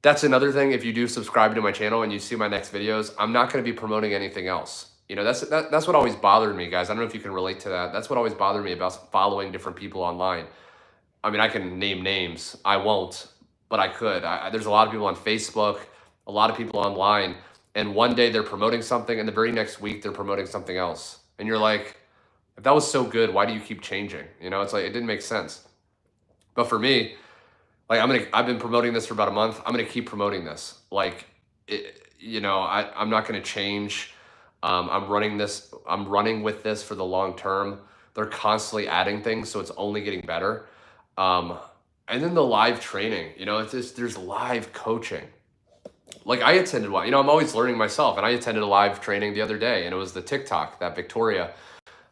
[SPEAKER 1] that's another thing. If you do subscribe to my channel and you see my next videos, I'm not going to be promoting anything else. That's what always bothered me, guys. I don't know if you can relate to that. That's what always bothered me about following different people online. I mean, I can name names. I won't, but I could. There's a lot of people on Facebook, a lot of people online, and one day they're promoting something, and the very next week they're promoting something else. And you're like, if that was so good, why do you keep changing? It's like, it didn't make sense. But for me, like I've been promoting this for about a month. I'm gonna keep promoting this. Like, I'm not gonna change. I'm running with this for the long term. They're constantly adding things, so it's only getting better. And then the live training, there's live coaching. Like I attended one, I'm always learning myself, and I attended a live training the other day, and it was the TikTok, that Victoria,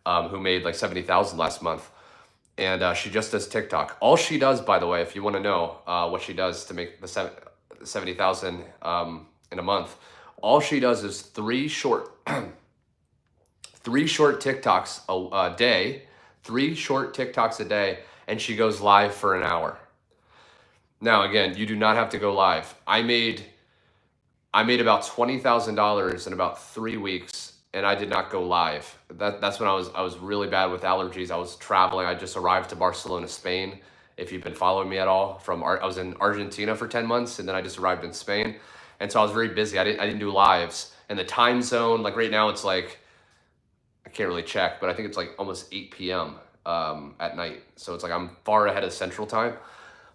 [SPEAKER 1] who made like 70,000 last month. And she just does TikTok. All she does, by the way, if you want to know what she does to make the 70,000 in a month, all she does is three short TikToks a day, 3 short TikToks a day, and she goes live for an hour. Now, again, you do not have to go live. I made about $20,000 in about 3 weeks. And I did not go live. That's when I was really bad with allergies. I was traveling. I just arrived to Barcelona, Spain. If you've been following me at all, I was in Argentina for 10 months, and then I just arrived in Spain. And so I was very busy. I didn't do lives. And the time zone, like right now, it's like, I can't really check, but I think it's like almost 8 p.m. At night. So it's like I'm far ahead of Central Time.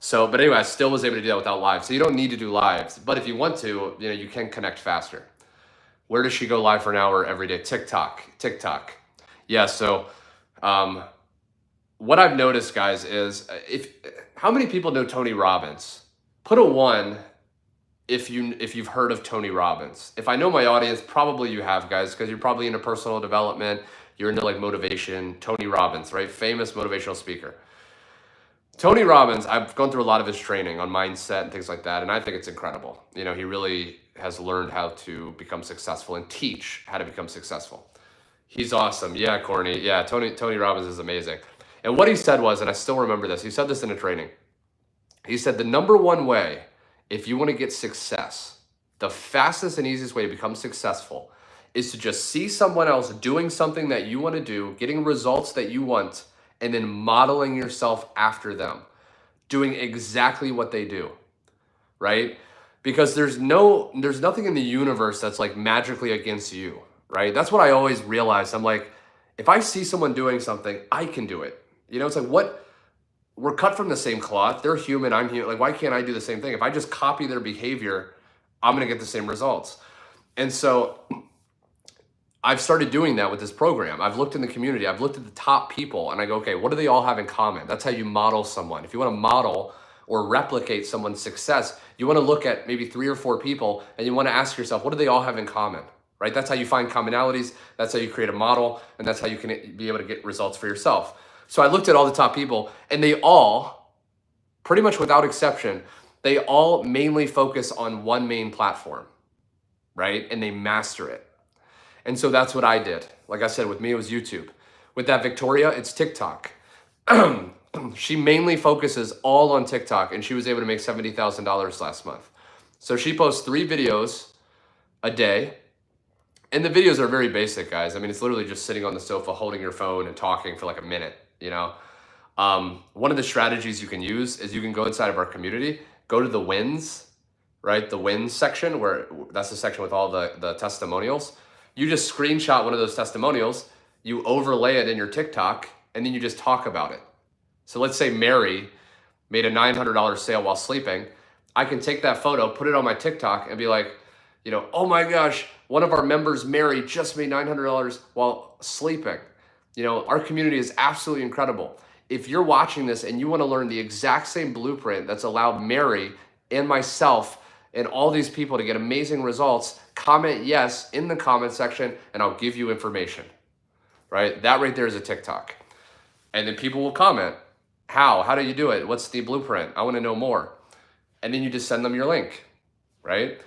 [SPEAKER 1] So, but anyway, I still was able to do that without live. So you don't need to do lives, but if you want to, you can connect faster. Where does she go live for an hour every day? TikTok. Yeah, so what I've noticed, guys, is how many people know Tony Robbins? Put a 1 if you've heard of Tony Robbins. If I know my audience, probably you have, guys, because you're probably into personal development, you're into like motivation. Tony Robbins, right? Famous motivational speaker. Tony Robbins, I've gone through a lot of his training on mindset and things like that, and I think it's incredible. He really has learned how to become successful and teach how to become successful. He's awesome. Yeah, Corny. Yeah, Tony Robbins is amazing. And what he said was, and I still remember this, he said this in a training. He said, the number one way, if you want to get success, the fastest and easiest way to become successful is to just see someone else doing something that you want to do, getting results that you want, and then modeling yourself after them, doing exactly what they do, right? Because there's nothing in the universe that's like magically against you, right? That's what I always realized. I'm like, if I see someone doing something, I can do it. It's like, we're cut from the same cloth. They're human, I'm human. Like, why can't I do the same thing? If I just copy their behavior, I'm gonna get the same results. And so I've started doing that with this program. I've looked in the community, I've looked at the top people, and I go, okay, what do they all have in common? That's how you model someone. If you want to model or replicate someone's success, you want to look at maybe 3 or 4 people, and you want to ask yourself, what do they all have in common? Right? That's how you find commonalities. That's how you create a model, and that's how you can be able to get results for yourself. So I looked at all the top people, and they all, pretty much without exception, they all mainly focus on one main platform, right? And they master it. And so that's what I did. Like I said, with me, it was YouTube. With that Victoria, it's TikTok. She mainly focuses all on TikTok, and she was able to make $70,000 last month. So she posts 3 videos a day. And the videos are very basic, guys. I mean, it's literally just sitting on the sofa, holding your phone and talking for like a minute, you know? One of the strategies you can use is you can go inside of our community, go to the wins, right? The wins section, where that's the section with all the testimonials. You just screenshot one of those testimonials, you overlay it in your TikTok, and then you just talk about it. So let's say Mary made a $900 sale while sleeping. I can take that photo, put it on my TikTok, and be like, you know, oh my gosh, one of our members, Mary, just made $900 while sleeping. You know, our community is absolutely incredible. If you're watching this and you want to learn the exact same blueprint that's allowed Mary and myself and all these people to get amazing results, comment yes in the comment section and I'll give you information, right? That right there is a TikTok. And then people will comment, how do you do it? What's the blueprint? I want to know more. And then you just send them your link, right?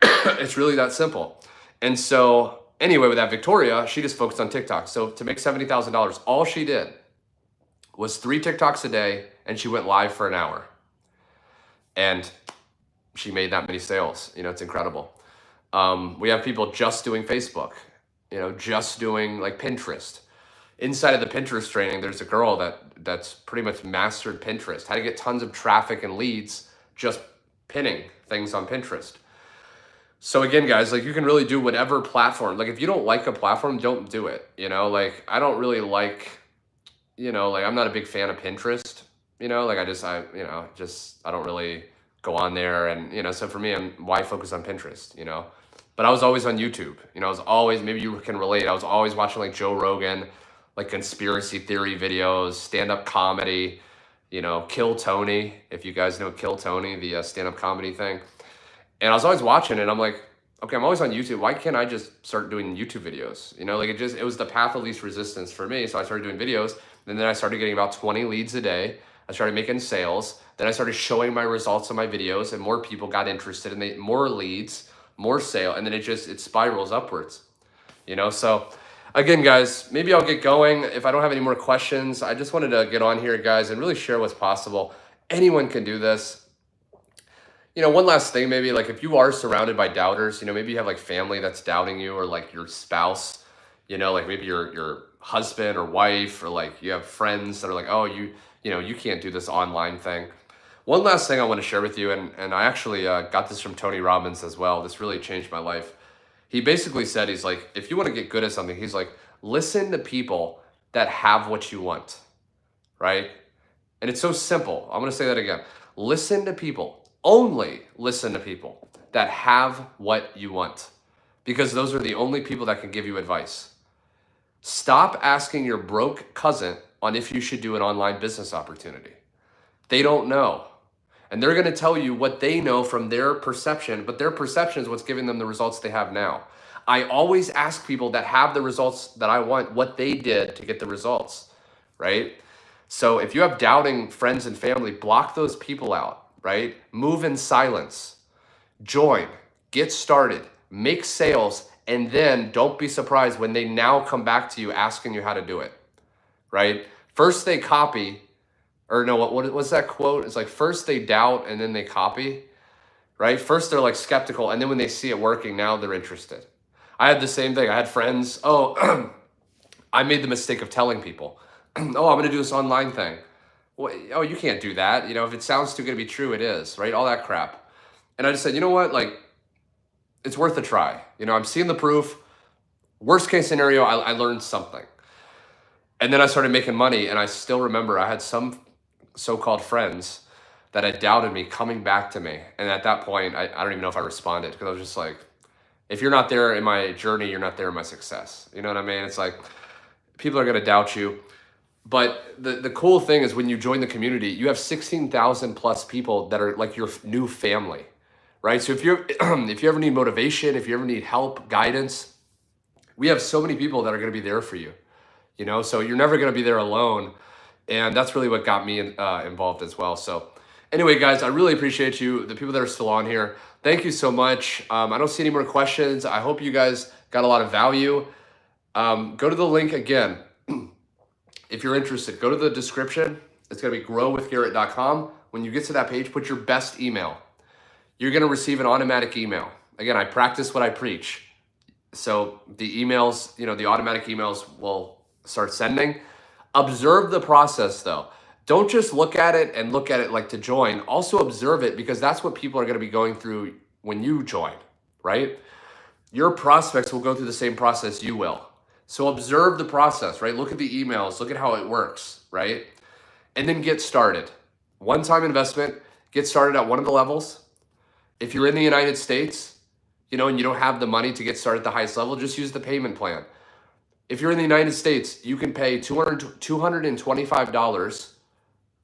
[SPEAKER 1] It's really that simple. And so anyway, with that Victoria, she just focused on TikTok. So to make $70,000, all she did was 3 TikToks a day, and she went live for an hour. And she made that many sales. You know, it's incredible. We have people just doing Facebook, you know, just doing like Pinterest. Inside of the Pinterest training, there's a girl that's pretty much mastered Pinterest, how to get tons of traffic and leads just pinning things on Pinterest. So again, guys, like you can really do whatever platform. Like if you don't like a platform, don't do it. You know, like I don't really like, you know, like I'm not a big fan of Pinterest. You know, like I don't really go on there. And, you know, so for me, why focus on Pinterest, you know? But I was always on YouTube. You know, I was always, maybe you can relate, I was always watching like Joe Rogan, like conspiracy theory videos, stand-up comedy, you know, Kill Tony, if you guys know Kill Tony, the stand-up comedy thing. And I was always watching it, and I'm like, okay, I'm always on YouTube. Why can't I just start doing YouTube videos? You know, like it was the path of least resistance for me. So I started doing videos, and then I started getting about 20 leads a day. I started making sales. Then I started showing my results on my videos, and more people got interested, and more leads, more sale, and then it spirals upwards. You know, so again, guys, maybe I'll get going. If I don't have any more questions, I just wanted to get on here, guys, and really share what's possible. Anyone can do this. You know, one last thing, maybe like if you are surrounded by doubters, you know, maybe you have like family that's doubting you, or like your spouse, you know, like maybe your husband or wife, or like you have friends that are like, oh, you know, you can't do this online thing. One last thing I want to share with you, and I actually got this from Tony Robbins as well. This really changed my life. He basically said, he's like, if you want to get good at something, he's like, listen to people that have what you want, right? And it's so simple. I'm going to say that again. Listen to people. Only listen to people that have what you want, because those are the only people that can give you advice. Stop asking your broke cousin on if you should do an online business opportunity. They don't know. And they're going to tell you what they know from their perception, but their perception is what's giving them the results they have now. I always ask people that have the results that I want what they did to get the results, right? So if you have doubting friends and family, block those people out. Right? Move in silence, join, get started, make sales, and then don't be surprised when they now come back to you asking you how to do it, right? First they copy, or no, what's that quote? It's like first they doubt and then they copy, right? First they're like skeptical, and then when they see it working, now they're interested. I had the same thing. I had friends, I made the mistake of telling people, I'm gonna do this online thing. Well, oh, you can't do that. You know, if it sounds too good to be true, it is, right? All that crap. And I just said, you know what? Like, it's worth a try. You know, I'm seeing the proof. Worst case scenario, I learned something. And then I started making money, and I still remember I had some so-called friends that had doubted me coming back to me. And at that point, I don't even know if I responded, because I was just like, If you're not there in my journey, you're not there in my success. You know what I mean? It's like people are going to doubt you. But the cool thing is when you join the community, you have 16,000 plus people that are like your new family, right? So if you if you ever need motivation, if you ever need help, guidance, we have so many people that are going to be there for you, you know? So you're never going to be there alone. And that's really what got me involved as well. So anyway, guys, I really appreciate you. The people that are still on here, thank you so much. I don't see any more questions. I hope you guys got a lot of value. Go to the link again. If you're interested, go to the description. It's going to be growwithgarrett.com. When you get to that page, put your best email. You're going to receive an automatic email. Again, I practice what I preach. So the emails, the automatic emails will start sending. Observe the process though. Don't just look at it like to join. Also observe it, because that's what people are going to be going through when you join, right? Your prospects will go through the same process you will. So observe the process, right? Look at the emails, look at how it works, right? And then get started. One-time investment, get started at one of the levels. If you're in the United States, and you don't have the money to get started at the highest level, just use the payment plan. If you're in the United States, you can pay $225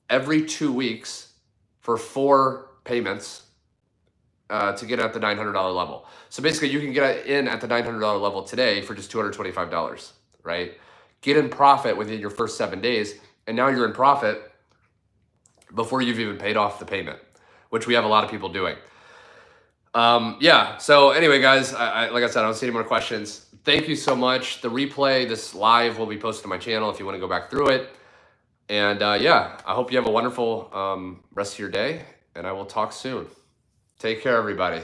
[SPEAKER 1] every 2 weeks for 4 payments to get at the $900 level. So basically you can get in at the $900 level today for just $225, right? Get in profit within your first 7 days, and now you're in profit before you've even paid off the payment, which we have a lot of people doing. Yeah, so anyway, guys, like I said, I don't see any more questions. Thank you so much. The replay, this live, will be posted to my channel if you want to go back through it. And yeah, I hope you have a wonderful rest of your day, and I will talk soon. Take care, everybody.